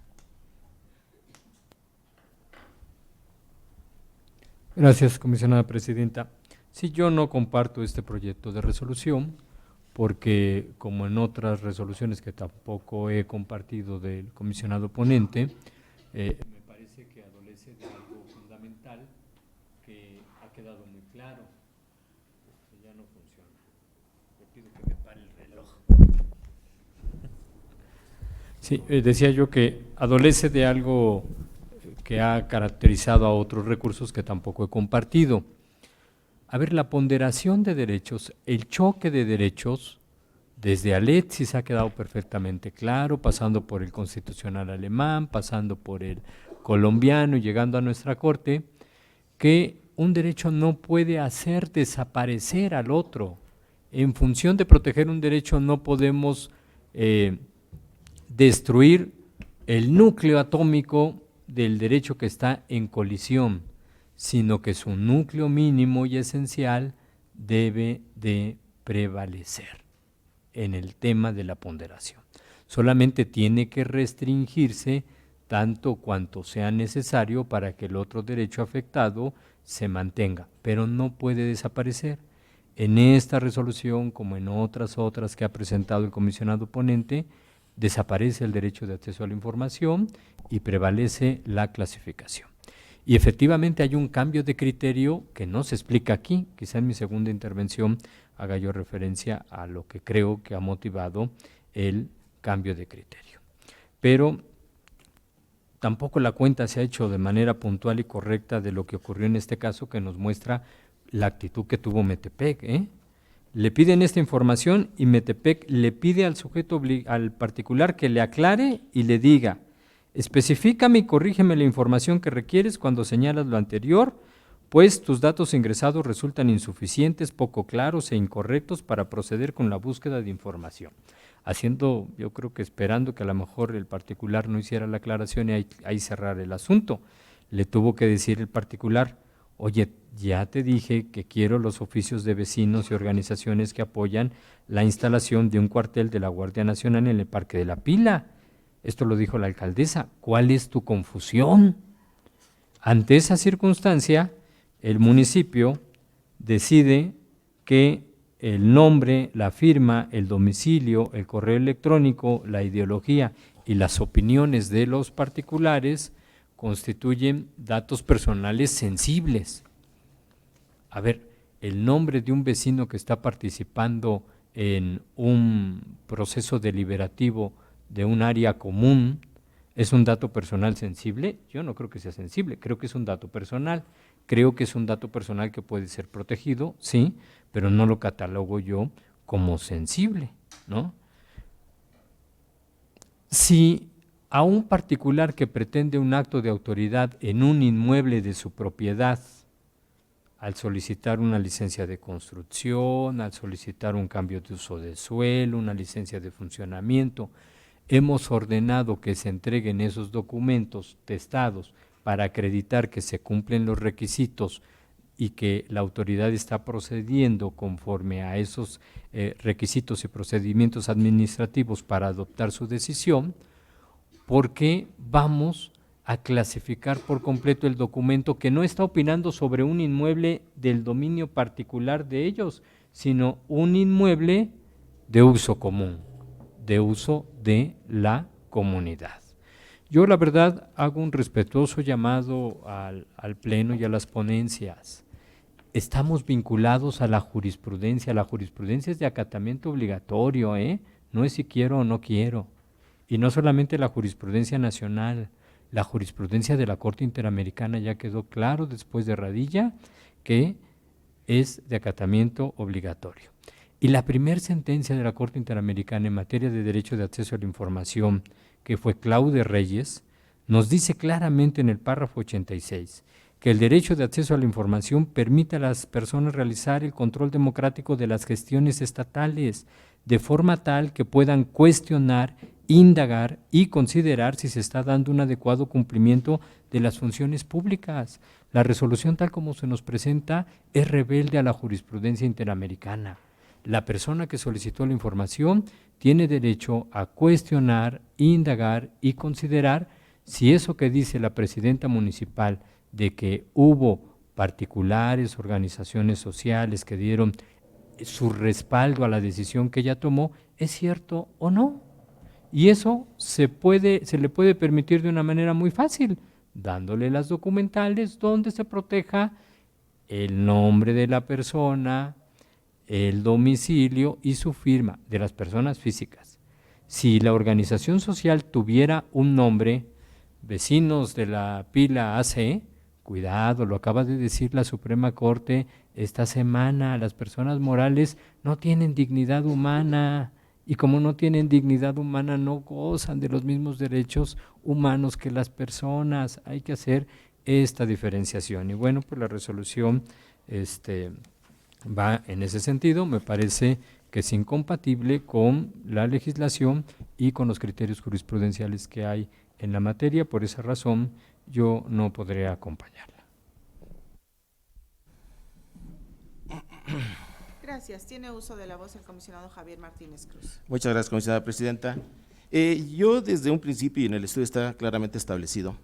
[SPEAKER 6] Gracias, comisionada presidenta. Sí, yo no comparto este proyecto de resolución porque, como en otras resoluciones que tampoco he compartido del comisionado ponente, me parece que adolece de algo fundamental que ha quedado muy claro. Ya no funciona. Le pido que me pare el reloj. Sí, decía yo que adolece de algo que ha caracterizado a otros recursos que tampoco he compartido. A ver, la ponderación de derechos, el choque de derechos, desde Alexis ha quedado perfectamente claro, pasando por el constitucional alemán, pasando por el colombiano y llegando a nuestra Corte, que un derecho no puede hacer desaparecer al otro. En función de proteger un derecho no podemos destruir el núcleo atómico del derecho que está en colisión, sino que su núcleo mínimo y esencial debe de prevalecer en el tema de la ponderación. Solamente tiene que restringirse tanto cuanto sea necesario para que el otro derecho afectado se mantenga, pero no puede desaparecer. En esta resolución, como en otras que ha presentado el comisionado ponente, desaparece el derecho de acceso a la información y prevalece la clasificación. Y efectivamente hay un cambio de criterio que no se explica aquí, quizá en mi segunda intervención haga yo referencia a lo que creo que ha motivado el cambio de criterio. Pero tampoco la cuenta se ha hecho de manera puntual y correcta de lo que ocurrió en este caso, que nos muestra la actitud que tuvo Metepec. Le piden esta información y Metepec le pide al sujeto, al particular, que le aclare y le diga: especifícame y corrígeme la información que requieres cuando señalas lo anterior, pues tus datos ingresados resultan insuficientes, poco claros e incorrectos para proceder con la búsqueda de información. Haciendo, yo creo que esperando que a lo mejor el particular no hiciera la aclaración y ahí cerrar el asunto. Le tuvo que decir el particular: oye, ya te dije que quiero los oficios de vecinos y organizaciones que apoyan la instalación de un cuartel de la Guardia Nacional en el Parque de la Pila. Esto lo dijo la alcaldesa. ¿Cuál es tu confusión? Ante esa circunstancia, el municipio decide que el nombre, la firma, el domicilio, el correo electrónico, la ideología y las opiniones de los particulares constituyen datos personales sensibles. A ver, el nombre de un vecino que está participando en un proceso deliberativo de un área común, ¿es un dato personal sensible? Yo no creo que sea sensible, creo que es un dato personal. Creo que es un dato personal que puede ser protegido, sí, pero no lo catalogo yo como sensible, ¿no? Si a un particular que pretende un acto de autoridad en un inmueble de su propiedad, al solicitar una licencia de construcción, al solicitar un cambio de uso de suelo, una licencia de funcionamiento, hemos ordenado que se entreguen esos documentos testados para acreditar que se cumplen los requisitos y que la autoridad está procediendo conforme a esos requisitos y procedimientos administrativos para adoptar su decisión, ¿por qué vamos a clasificar por completo el documento que no está opinando sobre un inmueble del dominio particular de ellos, sino un inmueble de uso común, de uso de la comunidad? Yo la verdad hago un respetuoso llamado al Pleno y a las ponencias. Estamos vinculados a la jurisprudencia es de acatamiento obligatorio, no es si quiero o no quiero. Y no solamente la jurisprudencia nacional, la jurisprudencia de la Corte Interamericana ya quedó claro después de Radilla que es de acatamiento obligatorio. Y la primera sentencia de la Corte Interamericana en materia de derecho de acceso a la información, que fue Claude Reyes, nos dice claramente en el párrafo 86 que el derecho de acceso a la información permite a las personas realizar el control democrático de las gestiones estatales de forma tal que puedan cuestionar, indagar y considerar si se está dando un adecuado cumplimiento de las funciones públicas. La resolución tal como se nos presenta es rebelde a la jurisprudencia interamericana. La persona que solicitó la información tiene derecho a cuestionar, indagar y considerar si eso que dice la presidenta municipal de que hubo particulares, organizaciones sociales que dieron su respaldo a la decisión que ella tomó, es cierto o no. Y eso se le puede permitir de una manera muy fácil, dándole las documentales donde se proteja el nombre de la persona, el domicilio y su firma de las personas físicas. Si la organización social tuviera un nombre, Vecinos de la Pila AC, cuidado, lo acaba de decir la Suprema Corte esta semana, las personas morales no tienen dignidad humana y como no tienen dignidad humana no gozan de los mismos derechos humanos que las personas. Hay que hacer esta diferenciación y bueno, pues la resolución va en ese sentido. Me parece que es incompatible con la legislación y con los criterios jurisprudenciales que hay en la materia. Por esa razón yo no podré acompañarla.
[SPEAKER 1] Gracias. Tiene uso de la voz el comisionado Javier Martínez Cruz.
[SPEAKER 5] Muchas gracias, comisionada presidenta. Yo desde un principio y en el estudio está claramente establecido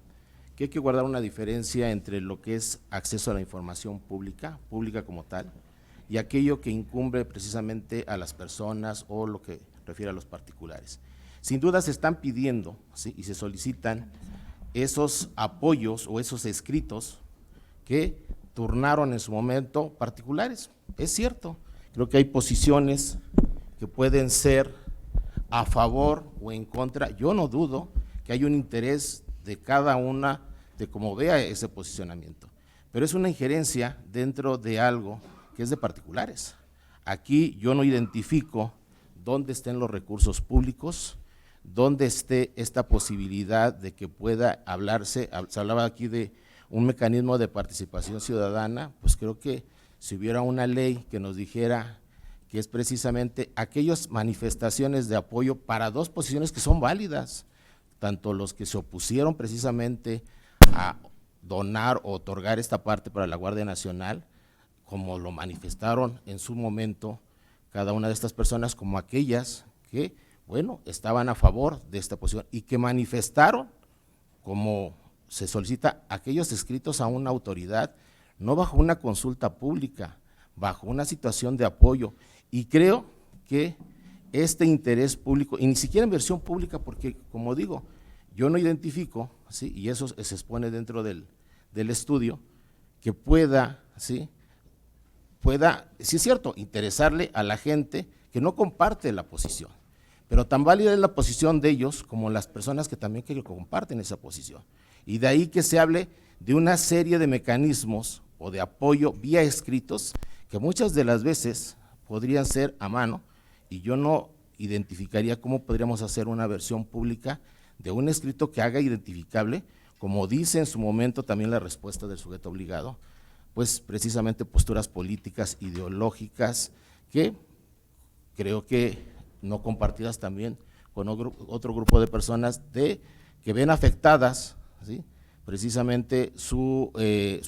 [SPEAKER 5] que hay que guardar una diferencia entre lo que es acceso a la información pública como tal, y aquello que incumbe precisamente a las personas o lo que refiere a los particulares. Sin duda se están pidiendo, ¿sí?, y se solicitan esos apoyos o esos escritos que turnaron en su momento particulares. Es cierto, creo que hay posiciones que pueden ser a favor o en contra. Yo no dudo que hay un interés de cada una de cómo vea ese posicionamiento, pero es una injerencia dentro de algo que es de particulares. Aquí yo no identifico dónde estén los recursos públicos, dónde esté esta posibilidad de que pueda hablarse. Se hablaba aquí de un mecanismo de participación ciudadana, pues creo que si hubiera una ley que nos dijera que es precisamente aquellas manifestaciones de apoyo para dos posiciones que son válidas, tanto los que se opusieron precisamente a donar o otorgar esta parte para la Guardia Nacional, como lo manifestaron en su momento cada una de estas personas, como aquellas que, bueno, estaban a favor de esta posición y que manifestaron, como se solicita, aquellos escritos a una autoridad, no bajo una consulta pública, bajo una situación de apoyo. Y creo que este interés público, y ni siquiera en versión pública, porque como digo, yo no identifico, ¿sí?, y eso se expone dentro del estudio, que pueda, ¿sí?, pueda, sí es cierto, interesarle a la gente que no comparte la posición. Pero tan válida es la posición de ellos como las personas que también que comparten esa posición. Y de ahí que se hable de una serie de mecanismos o de apoyo vía escritos que muchas de las veces podrían ser a mano, y yo no identificaría cómo podríamos hacer una versión pública de un escrito que haga identificable, como dice en su momento también la respuesta del sujeto obligado, pues precisamente posturas políticas, ideológicas, que creo que no compartidas también con otro grupo de personas que ven afectadas, ¿sí?, precisamente su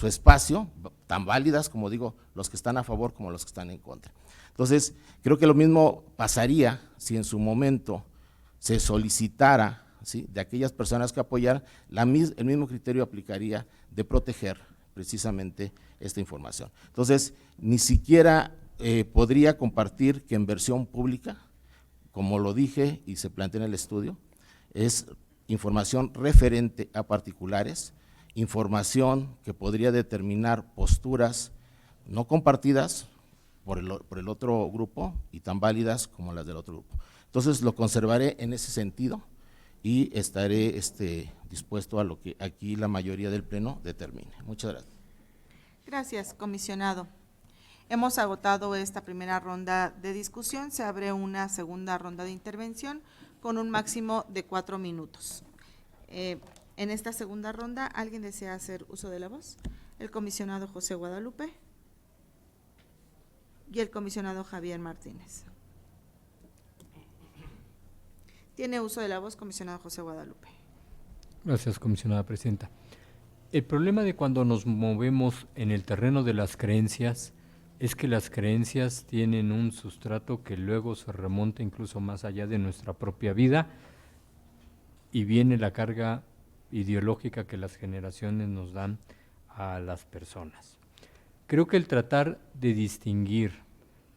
[SPEAKER 5] espacio, tan válidas como digo, los que están a favor como los que están en contra. Entonces, creo que lo mismo pasaría si en su momento se solicitara, ¿sí?, de aquellas personas que apoyaran, el mismo criterio aplicaría de proteger precisamente esta información. Entonces, ni siquiera podría compartir que en versión pública, como lo dije y se plantea en el estudio, es información referente a particulares, información que podría determinar posturas no compartidas por el otro grupo y tan válidas como las del otro grupo. Entonces lo conservaré en ese sentido y estaré dispuesto a lo que aquí la mayoría del Pleno determine. Muchas gracias.
[SPEAKER 1] Gracias, comisionado. Hemos agotado esta primera ronda de discusión. Se abre una segunda ronda de intervención con un máximo de 4 minutos. En esta segunda ronda, ¿alguien desea hacer uso de la voz? El comisionado José Guadalupe y el comisionado Javier Martínez. Tiene uso de la voz, comisionado José Guadalupe.
[SPEAKER 6] Gracias, comisionada presidenta. El problema de cuando nos movemos en el terreno de las creencias es que las creencias tienen un sustrato que luego se remonta incluso más allá de nuestra propia vida y viene la carga ideológica que las generaciones nos dan a las personas. Creo que el tratar de distinguir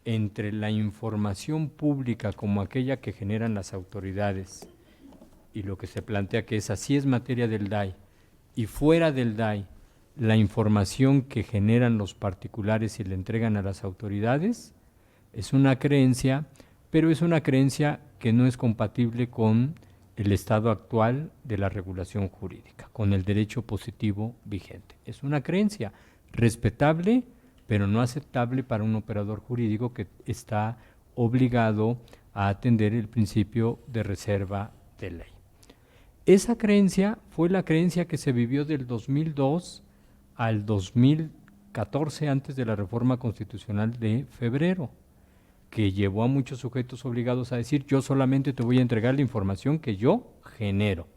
[SPEAKER 6] entre la información pública como aquella que generan las autoridades y lo que se plantea que es así es materia del DAI y fuera del DAI la información que generan los particulares y le entregan a las autoridades, es una creencia, pero es una creencia que no es compatible con el estado actual de la regulación jurídica, con el derecho positivo vigente. Es una creencia respetable, pero no aceptable para un operador jurídico que está obligado a atender el principio de reserva de ley. Esa creencia fue la creencia que se vivió del 2002 al 2014, antes de la reforma constitucional de febrero, que llevó a muchos sujetos obligados a decir, yo solamente te voy a entregar la información que yo genero.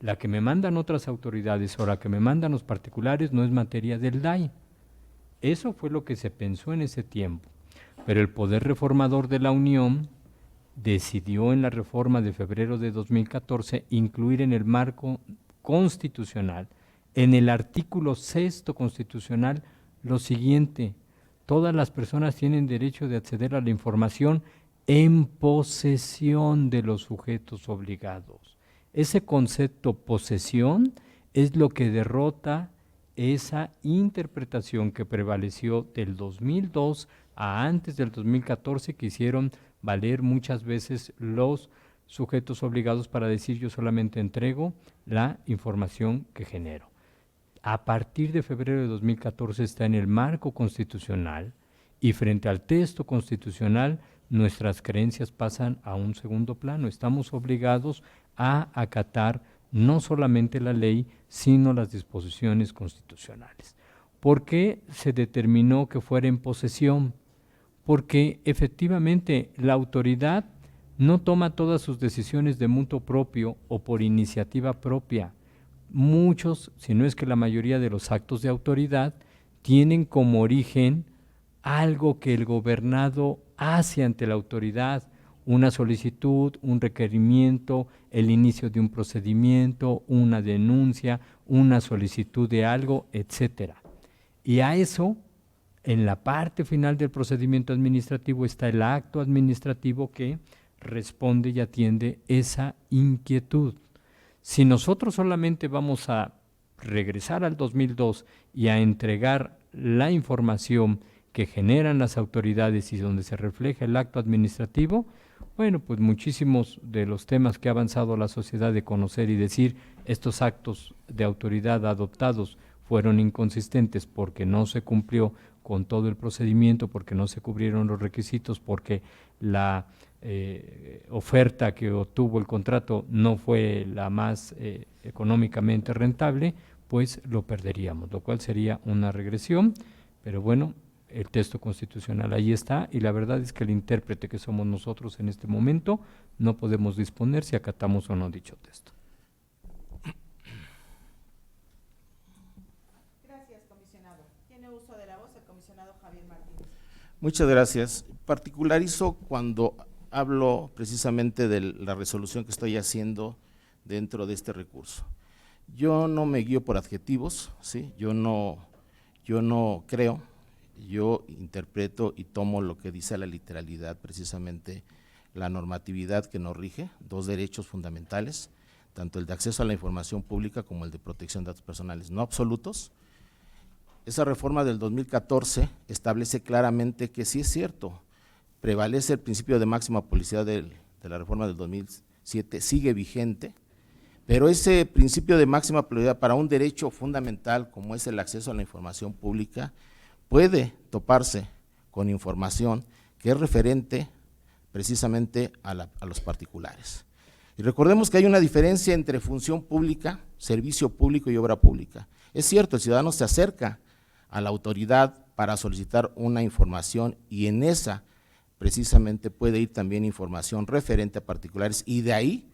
[SPEAKER 6] La que me mandan otras autoridades o la que me mandan los particulares no es materia del DAI. Eso fue lo que se pensó en ese tiempo. Pero el Poder Reformador de la Unión decidió en la reforma de febrero de 2014 incluir en el marco constitucional, en el artículo 6º constitucional, lo siguiente: todas las personas tienen derecho de acceder a la información en posesión de los sujetos obligados. Ese concepto posesión es lo que derrota esa interpretación que prevaleció del 2002 a antes del 2014, que hicieron valer muchas veces los sujetos obligados para decir yo solamente entrego la información que genero. A partir de febrero de 2014 está en el marco constitucional y frente al texto constitucional nuestras creencias pasan a un segundo plano. Estamos obligados a acatar no solamente la ley, sino las disposiciones constitucionales. ¿Por qué se determinó que fuera en posesión? Porque efectivamente la autoridad no toma todas sus decisiones de mutuo propio o por iniciativa propia. Muchos, si no es que la mayoría de los actos de autoridad, tienen como origen algo que el gobernado hace ante la autoridad, una solicitud, un requerimiento, el inicio de un procedimiento, una denuncia, una solicitud de algo, etcétera. Y a eso, en la parte final del procedimiento administrativo está el acto administrativo que responde y atiende esa inquietud. Si nosotros solamente vamos a regresar al 2002 y a entregar la información que generan las autoridades y donde se refleja el acto administrativo, bueno, pues muchísimos de los temas que ha avanzado la sociedad de conocer y decir estos actos de autoridad adoptados fueron inconsistentes porque no se cumplió con todo el procedimiento, porque no se cubrieron los requisitos, porque la oferta que obtuvo el contrato no fue la más económicamente rentable, pues lo perderíamos, lo cual sería una regresión, pero bueno, el texto constitucional ahí está y la verdad es que el intérprete que somos nosotros en este momento no podemos disponer si acatamos o no dicho texto.
[SPEAKER 1] Gracias, comisionado. Tiene uso de la voz el comisionado Javier Martínez.
[SPEAKER 5] Muchas gracias. Particularizo cuando hablo precisamente de la resolución que estoy haciendo dentro de este recurso. Yo no me guío por adjetivos, ¿sí? Yo no creo, yo interpreto y tomo lo que dice la literalidad, precisamente la normatividad que nos rige, dos derechos fundamentales, tanto el de acceso a la información pública como el de protección de datos personales no absolutos. Esa reforma del 2014 establece claramente que sí es cierto, prevalece el principio de máxima publicidad de la reforma del 2007, sigue vigente, pero ese principio de máxima publicidad para un derecho fundamental como es el acceso a la información pública puede toparse con información que es referente precisamente a los particulares. Y recordemos que hay una diferencia entre función pública, servicio público y obra pública. Es cierto, el ciudadano se acerca a la autoridad para solicitar una información y en esa precisamente puede ir también información referente a particulares y de ahí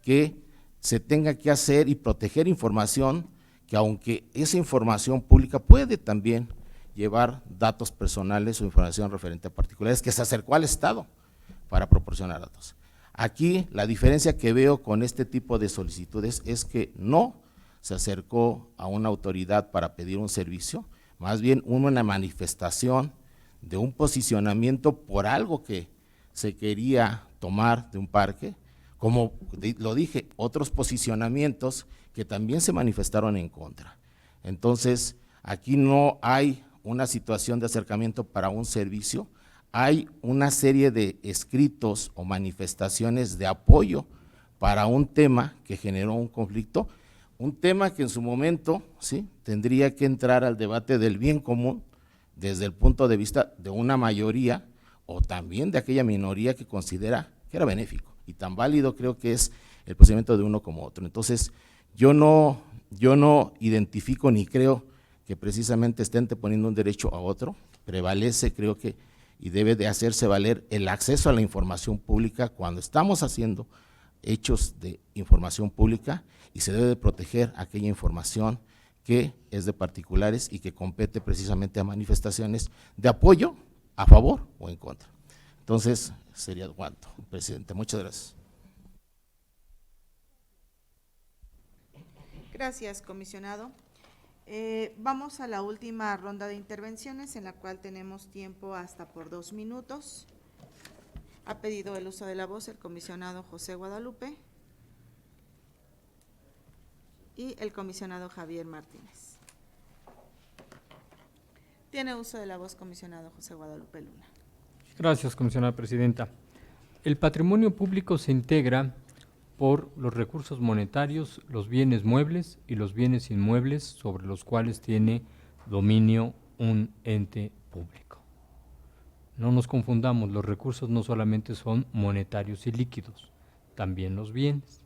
[SPEAKER 5] que se tenga que hacer y proteger información que aunque esa información pública puede también llevar datos personales o información referente a particulares que se acercó al Estado para proporcionar datos. Aquí la diferencia que veo con este tipo de solicitudes es que no se acercó a una autoridad para pedir un servicio, más bien una manifestación de un posicionamiento por algo que se quería tomar de un parque, como lo dije, otros posicionamientos que también se manifestaron en contra. Entonces, aquí no hay una situación de acercamiento para un servicio, hay una serie de escritos o manifestaciones de apoyo para un tema que generó un conflicto, un tema que en su momento ¿sí? tendría que entrar al debate del bien común desde el punto de vista de una mayoría o también de aquella minoría que considera que era benéfico. Y tan válido creo que es el procedimiento de uno como otro. Entonces, yo no identifico ni creo que precisamente estén poniendo un derecho a otro, prevalece creo que y debe de hacerse valer el acceso a la información pública cuando estamos haciendo hechos de información pública y se debe de proteger aquella información que es de particulares y que compete precisamente a manifestaciones de apoyo a favor o en contra. Entonces, sería cuanto, presidente. Muchas gracias.
[SPEAKER 1] Gracias, comisionado. Vamos a la última ronda de intervenciones en la cual tenemos tiempo hasta por 2 minutos. Ha pedido el uso de la voz el comisionado José Guadalupe y el comisionado Javier Martínez. Tiene uso de la voz comisionado José Guadalupe Luna.
[SPEAKER 6] Gracias, comisionada presidenta. El patrimonio público se integra por los recursos monetarios, los bienes muebles y los bienes inmuebles sobre los cuales tiene dominio un ente público. No nos confundamos, los recursos no solamente son monetarios y líquidos, también los bienes.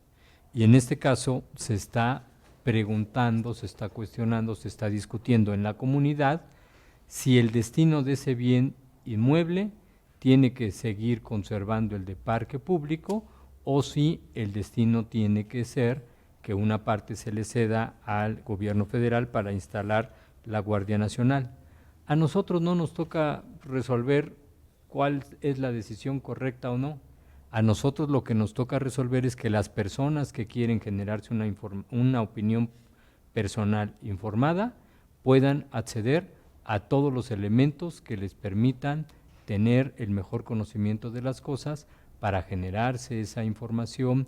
[SPEAKER 6] Y en este caso se está preguntando, se está cuestionando, se está discutiendo en la comunidad si el destino de ese bien inmueble tiene que seguir conservando el de parque público o si el destino tiene que ser que una parte se le ceda al gobierno federal para instalar la Guardia Nacional. A nosotros no nos toca resolver cuál es la decisión correcta o no. A nosotros lo que nos toca resolver es que las personas que quieren generarse una opinión personal informada puedan acceder a todos los elementos que les permitan tener el mejor conocimiento de las cosas para generarse esa información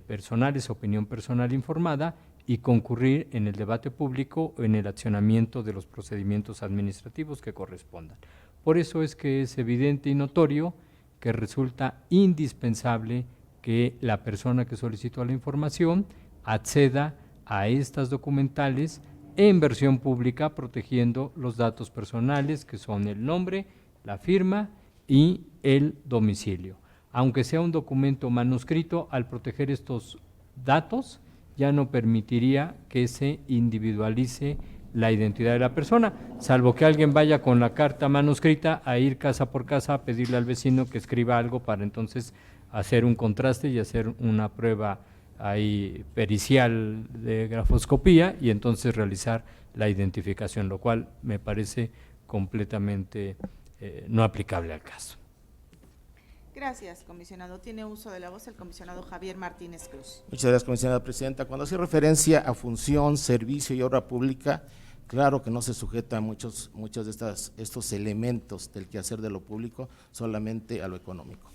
[SPEAKER 6] personal, esa opinión personal informada y concurrir en el debate público o en el accionamiento de los procedimientos administrativos que correspondan. Por eso es que es evidente y notorio que resulta indispensable que la persona que solicitó la información acceda a estas documentales en versión pública, protegiendo los datos personales que son el nombre, la firma y el domicilio. Aunque sea un documento manuscrito, al proteger estos datos ya no permitiría que se individualice la identidad de la persona, salvo que alguien vaya con la carta manuscrita a ir casa por casa a pedirle al vecino que escriba algo para entonces hacer un contraste y hacer una prueba ahí pericial de grafoscopía y entonces realizar la identificación, lo cual me parece completamente no aplicable al caso.
[SPEAKER 1] Gracias, comisionado. Tiene uso de la voz el comisionado Javier Martínez Cruz.
[SPEAKER 5] Muchas gracias, comisionada presidenta. Cuando hace referencia a función, servicio y obra pública, claro que no se sujeta a muchos de estos elementos del quehacer de lo público, solamente a lo económico.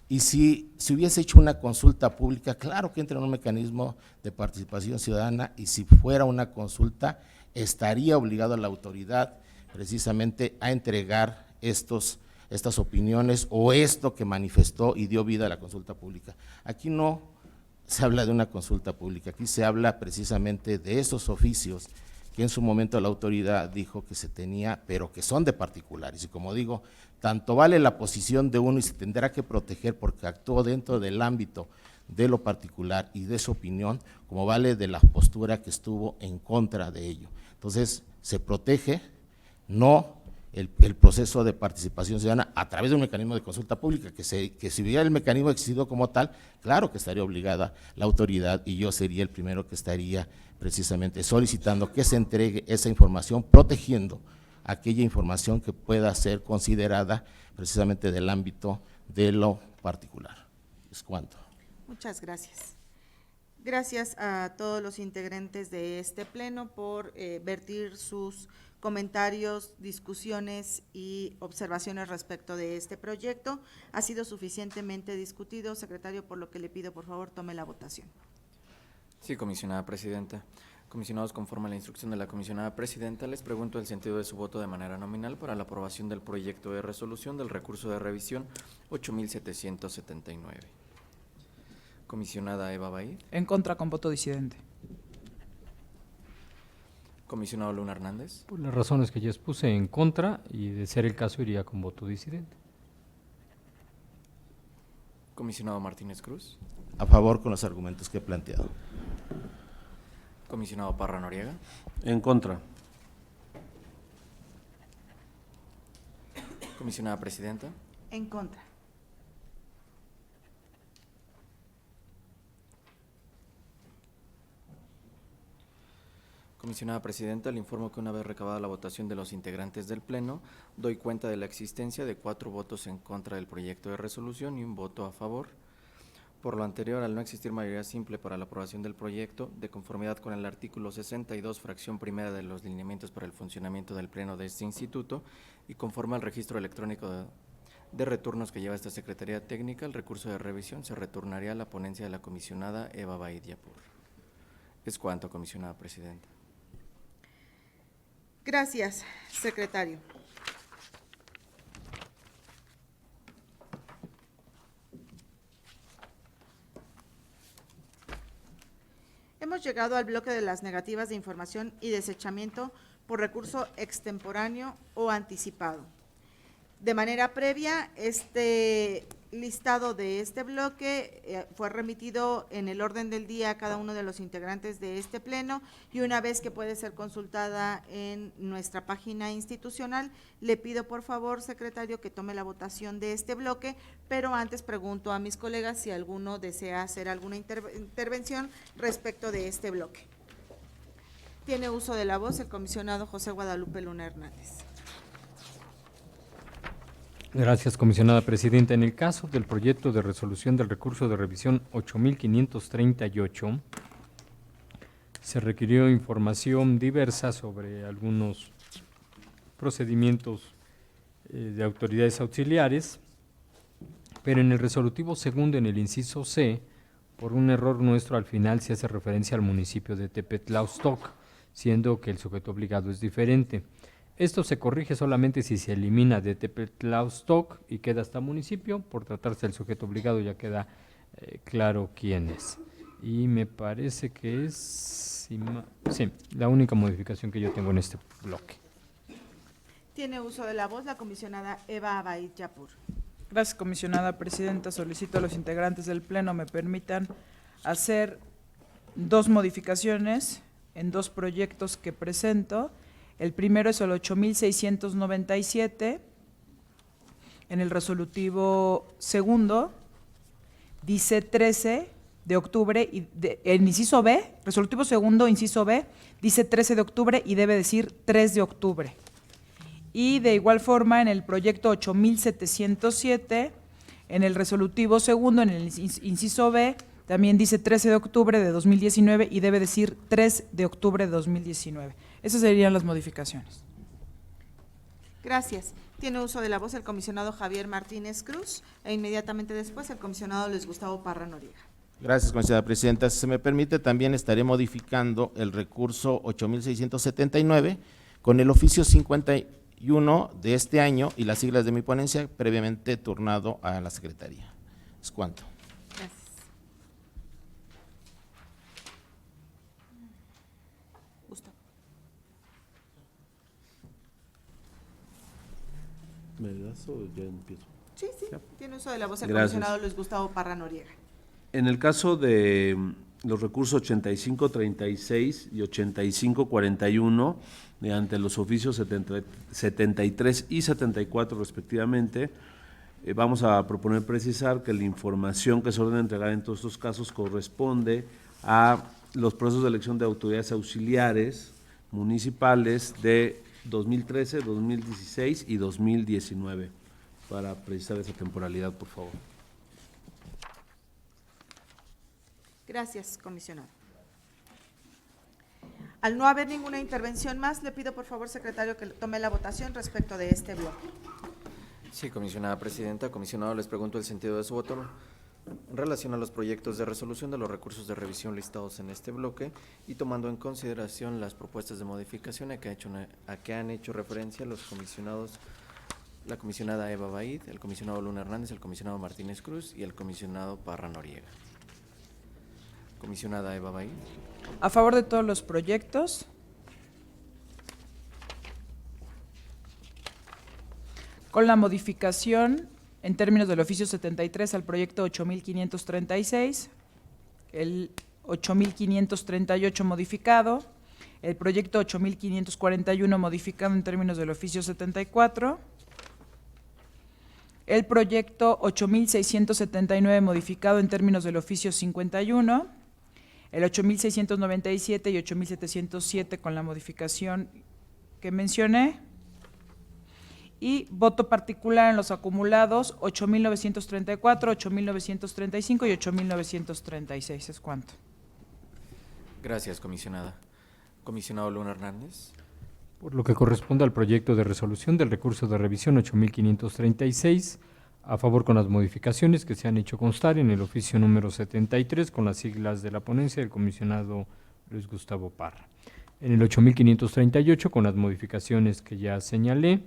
[SPEAKER 5] Y si hubiese hecho una consulta pública, claro que entra en un mecanismo de participación ciudadana, y si fuera una consulta, estaría obligado a la autoridad precisamente a entregar estas opiniones o esto que manifestó y dio vida a la consulta pública. Aquí no se habla de una consulta pública, aquí se habla precisamente de esos oficios que en su momento la autoridad dijo que se tenía, pero que son de particulares. Y como digo, tanto vale la posición de uno y se tendrá que proteger porque actuó dentro del ámbito de lo particular y de su opinión, como vale de la postura que estuvo en contra de ello. Entonces, se protege no el proceso de participación ciudadana a través de un mecanismo de consulta pública, que si hubiera el mecanismo existido como tal, claro que estaría obligada la autoridad y yo sería el primero que estaría precisamente solicitando que se entregue esa información, protegiendo aquella información que pueda ser considerada precisamente del ámbito de lo particular. Es cuanto.
[SPEAKER 1] Muchas gracias. Gracias a todos los integrantes de este pleno por vertir sus comentarios, discusiones y observaciones respecto de este proyecto. Ha sido suficientemente discutido, secretario, por lo que le pido, por favor, tome la votación.
[SPEAKER 2] Sí, comisionada presidenta. Comisionados, conforme a la instrucción de la comisionada presidenta, les pregunto el sentido de su voto de manera nominal para la aprobación del proyecto de resolución del recurso de revisión 8779. Comisionada Eva Baid.
[SPEAKER 4] En contra, con voto disidente.
[SPEAKER 2] Comisionado Luna Hernández.
[SPEAKER 6] Por las razones que ya expuse, en contra, y de ser el caso iría con voto disidente.
[SPEAKER 2] Comisionado Martínez Cruz.
[SPEAKER 5] A favor con los argumentos que he planteado.
[SPEAKER 2] Comisionado Parra Noriega.
[SPEAKER 3] En contra.
[SPEAKER 2] Comisionada presidenta.
[SPEAKER 1] En contra.
[SPEAKER 2] Comisionada presidenta, le informo que una vez recabada la votación de los integrantes del Pleno, doy cuenta de la existencia de 4 votos en contra del proyecto de resolución y un voto a favor. Por lo anterior, al no existir mayoría simple para la aprobación del proyecto, de conformidad con el artículo 62, fracción primera de los lineamientos para el funcionamiento del Pleno de este instituto, y conforme al registro electrónico de retornos que lleva esta Secretaría Técnica, el recurso de revisión se retornaría a la ponencia de la comisionada Eva Baid Yapur. Es cuanto, comisionada presidenta.
[SPEAKER 1] Gracias, secretario. Hemos llegado al bloque de las negativas de información y desechamiento por recurso extemporáneo o anticipado. De manera previa, este listado de este bloque fue remitido en el orden del día a cada uno de los integrantes de este pleno, y una vez que puede ser consultada en nuestra página institucional, le pido por favor, secretario, que tome la votación de este bloque, pero antes pregunto a mis colegas si alguno desea hacer alguna intervención respecto de este bloque. Tiene uso de la voz el comisionado José Guadalupe Luna Hernández.
[SPEAKER 6] Gracias, comisionada presidenta. En el caso del proyecto de resolución del recurso de revisión 8538, se requirió información diversa sobre algunos procedimientos de autoridades auxiliares, pero en el resolutivo segundo, en el inciso C, Por un error nuestro al final se hace referencia al municipio de Tepetlaustoc, siendo que el sujeto obligado es diferente. Esto se corrige solamente si se elimina de Tepetlaustoc y queda hasta municipio. Por tratarse del sujeto obligado ya queda claro quién es. Y me parece que es la única modificación que yo tengo en este bloque.
[SPEAKER 1] Tiene uso de la voz la comisionada Eva Abaid Yapur.
[SPEAKER 4] Gracias, comisionada presidenta. Solicito a los integrantes del Pleno me permitan hacer 2 modificaciones en 2 proyectos que presento. El primero es el 8697, en el resolutivo segundo, dice 13 de octubre, y el inciso B, resolutivo segundo, inciso B, dice 13 de octubre y debe decir 3 de octubre. Y de igual forma, en el proyecto 8707, en el resolutivo segundo, en el inciso B, también dice 13 de octubre de 2019 y debe decir 3 de octubre de 2019. Esas serían las modificaciones.
[SPEAKER 1] Gracias. Tiene uso de la voz el comisionado Javier Martínez Cruz e inmediatamente después el comisionado Luis Gustavo Parra Noriega.
[SPEAKER 5] Gracias, comisionada presidenta. Si se me permite, también estaré modificando el recurso 8679 con el oficio 51 de este año y las siglas de mi ponencia previamente turnado a la Secretaría. Es cuanto.
[SPEAKER 1] Gracias. Gustavo.
[SPEAKER 3] ¿Me das o ya empiezo?
[SPEAKER 1] Sí, tiene uso de la voz el
[SPEAKER 3] Gracias.
[SPEAKER 1] comisionado Luis Gustavo Parra Noriega.
[SPEAKER 3] En el caso de los recursos 8536 y 8541, mediante los oficios 73 y 74 respectivamente, vamos a proponer precisar que la información que se ordena entregar en todos estos casos corresponde a los procesos de elección de autoridades auxiliares municipales de 2013, 2016 y 2019, para precisar esa temporalidad, por favor.
[SPEAKER 1] Gracias, comisionado. Al no haber ninguna intervención más, le pido por favor, secretario, que tome la votación respecto de este bloque.
[SPEAKER 2] Sí, comisionada presidenta. Comisionado, les pregunto el sentido de su voto en relación a los proyectos de resolución de los recursos de revisión listados en este bloque y tomando en consideración las propuestas de modificación a que han hecho referencia los comisionados, la comisionada Eva Abaid, el comisionado Luna Hernández, el comisionado Martínez Cruz y el comisionado Parra Noriega. Comisionada Eva Abaid.
[SPEAKER 4] A favor de todos los proyectos. Con la modificación en términos del oficio 73 al proyecto 8536, el 8538 modificado, el proyecto 8541 modificado en términos del oficio 74, el proyecto 8679 modificado en términos del oficio 51, el 8697 y 8707 con la modificación que mencioné, y voto particular en los acumulados 8934, 8935 y 8936. ¿Es cuánto?
[SPEAKER 2] Gracias, comisionada. Comisionado Luna Hernández.
[SPEAKER 6] Por lo que corresponde al proyecto de resolución del recurso de revisión 8536, a favor con las modificaciones que se han hecho constar en el oficio número 73 con las siglas de la ponencia del comisionado Luis Gustavo Parra. En el 8538 con las modificaciones que ya señalé.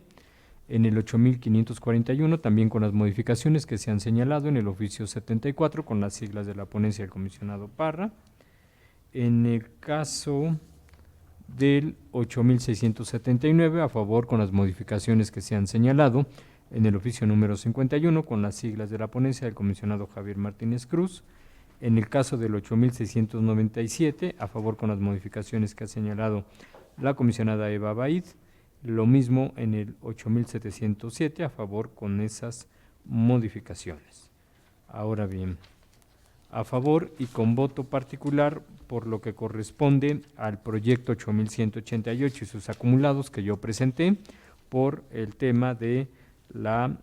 [SPEAKER 6] En el 8541 también con las modificaciones que se han señalado en el oficio 74 con las siglas de la ponencia del comisionado Parra. En el caso del 8679, a favor con las modificaciones que se han señalado en el oficio número 51 con las siglas de la ponencia del comisionado Javier Martínez Cruz. En el caso del 8697, a favor con las modificaciones que ha señalado la comisionada Eva Abaid. Lo mismo en el 8707, a favor con esas modificaciones. Ahora bien, a favor y con voto particular por lo que corresponde al proyecto 8188 y sus acumulados que yo presenté por el tema de el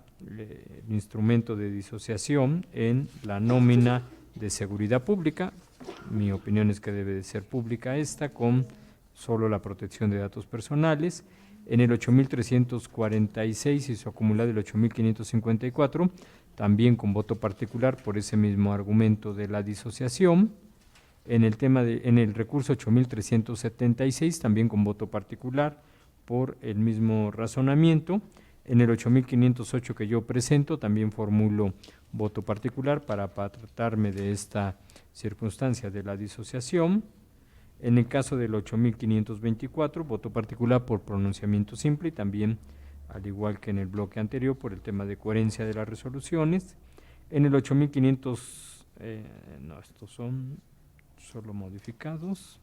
[SPEAKER 6] instrumento de disociación en la nómina de seguridad pública. Mi opinión es que debe de ser pública esta con solo la protección de datos personales. En el 8.346 y su acumulado el 8.554, también con voto particular por ese mismo argumento de la disociación. En el recurso 8.376, también con voto particular por el mismo razonamiento. En el 8.508 que yo presento, también formulo voto particular para apartarme de esta circunstancia de la disociación. En el caso del 8.524, voto particular por pronunciamiento simple y también, al igual que en el bloque anterior, por el tema de coherencia de las resoluciones. En el 8.500, no, estos son solo modificados.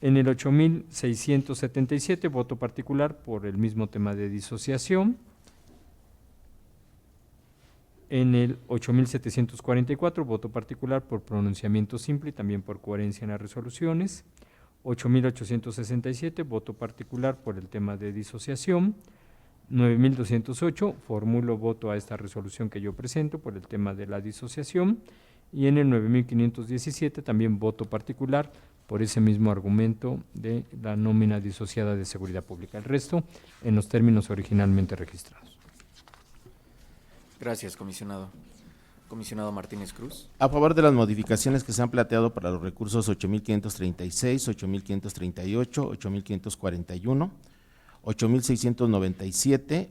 [SPEAKER 6] En el 8.677, voto particular por el mismo tema de disociación. En el 8.744, voto particular por pronunciamiento simple y también por coherencia en las resoluciones. 8.867, voto particular por el tema de disociación. 9.208, formulo voto a esta resolución que yo presento por el tema de la disociación. Y en el 9.517, también voto particular por ese mismo argumento de la nómina disociada de seguridad pública. El resto en los términos originalmente registrados.
[SPEAKER 2] Gracias, comisionado. Comisionado Martínez Cruz.
[SPEAKER 5] A favor de las modificaciones que se han planteado para los recursos 8.536, 8.538, 8.541, 8.697,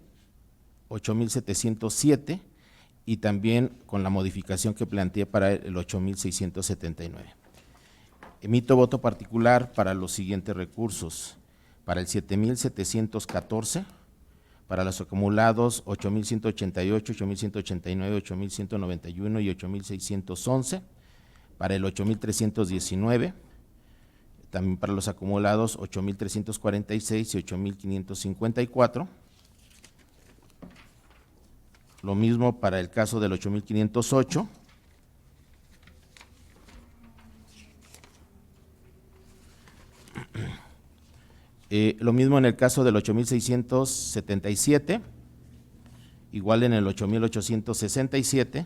[SPEAKER 5] 8.707 y también con la modificación que planteé para el 8.679. Emito voto particular para los siguientes recursos: para el 7.714, para los acumulados 8.188, 8.189, 8.191 y 8.611, para el 8.319, también para los acumulados 8.346 y 8.554, lo mismo para el caso del 8.508, lo mismo en el caso del 8.677, igual en el 8.867,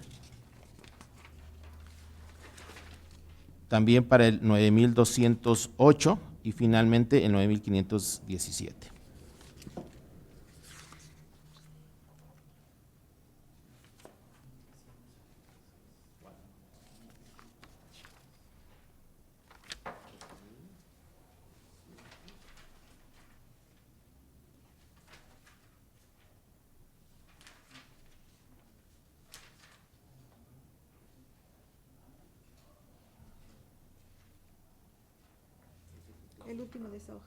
[SPEAKER 5] también para el 9.208 y finalmente el 9.517.
[SPEAKER 1] El último de esa hoja.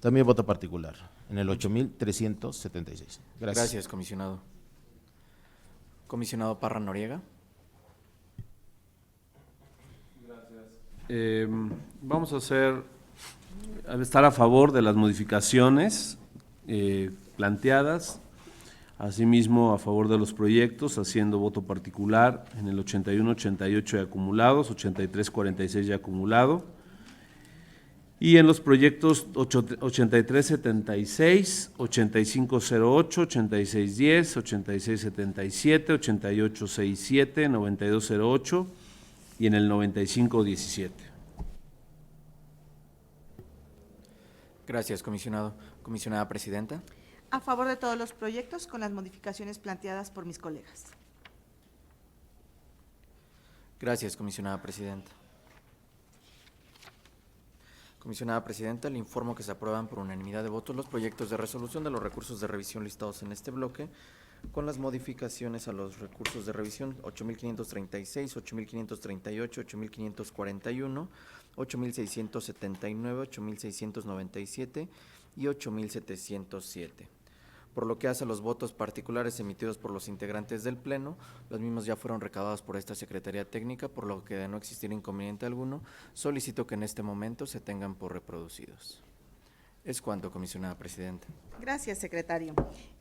[SPEAKER 5] También voto particular en el 8.376. Gracias.
[SPEAKER 2] Gracias, comisionado. Comisionado Parra Noriega.
[SPEAKER 3] Vamos a estar a favor de las modificaciones planteadas, asimismo a favor de los proyectos, haciendo voto particular en el 81-88 de acumulados, 83-46 de acumulado, y en los proyectos 83-76, 85-08, 86-10, 86-77, 88-67, 92-08 y en el 95-17.
[SPEAKER 2] Gracias, comisionado. Comisionada presidenta.
[SPEAKER 1] A favor de todos los proyectos con las modificaciones planteadas por mis colegas.
[SPEAKER 2] Gracias, comisionada presidenta. Comisionada presidenta, le informo que se aprueban por unanimidad de votos los proyectos de resolución de los recursos de revisión listados en este bloque, con las modificaciones a los recursos de revisión 8.536, 8.538, 8.541, 8.679, 8.697 y 8.707. Por lo que hace a los votos particulares emitidos por los integrantes del Pleno, los mismos ya fueron recabados por esta Secretaría Técnica, por lo que de no existir inconveniente alguno, solicito que en este momento se tengan por reproducidos. Es cuanto, comisionada presidenta.
[SPEAKER 1] Gracias, secretario.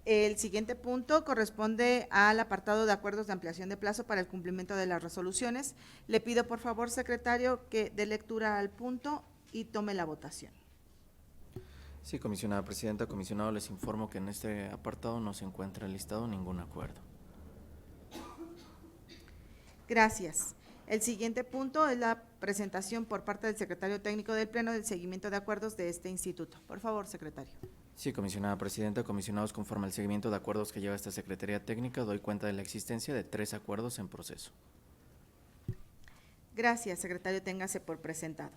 [SPEAKER 1] El siguiente punto corresponde al apartado de acuerdos de ampliación de plazo para el cumplimiento de las resoluciones. Le pido, por favor, secretario, que dé lectura al punto y tome la votación.
[SPEAKER 2] Sí, comisionada presidenta, comisionado, les informo que en este apartado no se encuentra listado ningún acuerdo.
[SPEAKER 1] Gracias. El siguiente punto es la presentación por parte del secretario técnico del Pleno del seguimiento de acuerdos de este instituto. Por favor, secretario.
[SPEAKER 2] Sí, comisionada presidenta, comisionados, conforme al seguimiento de acuerdos que lleva esta Secretaría Técnica, doy cuenta de la existencia de 3 acuerdos en proceso.
[SPEAKER 1] Gracias, secretario, téngase por presentado.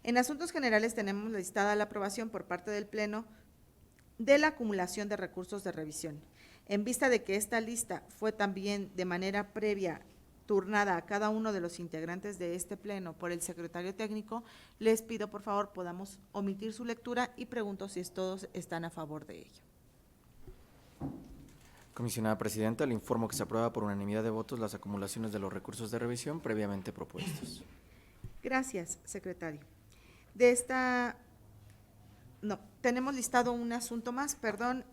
[SPEAKER 1] En asuntos generales tenemos listada la aprobación por parte del Pleno de la acumulación de recursos de revisión. En vista de que esta lista fue también de manera previa turnada a cada uno de los integrantes de este Pleno por el secretario técnico, les pido por favor podamos omitir su lectura y pregunto si todos están a favor de ello.
[SPEAKER 2] Comisionada presidenta, le informo que se aprueba por unanimidad de votos las acumulaciones de los recursos de revisión previamente propuestos.
[SPEAKER 1] Gracias, secretario. Tenemos listado un asunto más,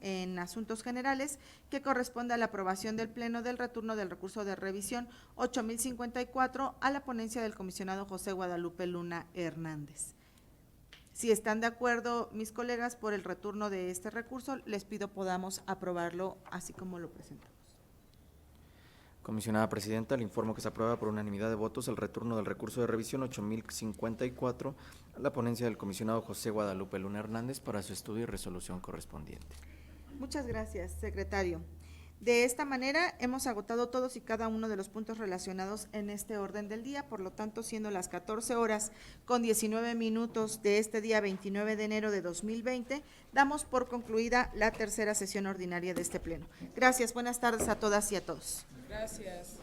[SPEAKER 1] en asuntos generales, que corresponde a la aprobación del Pleno del retorno del recurso de revisión 8054 a la ponencia del comisionado José Guadalupe Luna Hernández. Si están de acuerdo mis colegas por el retorno de este recurso, les pido podamos aprobarlo así como lo presentamos.
[SPEAKER 2] Comisionada presidenta, le informo que se aprueba por unanimidad de votos el retorno del recurso de revisión 8054 a la ponencia del comisionado José Guadalupe Luna Hernández para su estudio y resolución correspondiente.
[SPEAKER 1] Muchas gracias, secretario. De esta manera hemos agotado todos y cada uno de los puntos relacionados en este orden del día, por lo tanto, siendo las 14:19 de este día 29 de enero de 2020, damos por concluida la tercera sesión ordinaria de este Pleno. Gracias, buenas tardes a todas y a todos.
[SPEAKER 4] Gracias.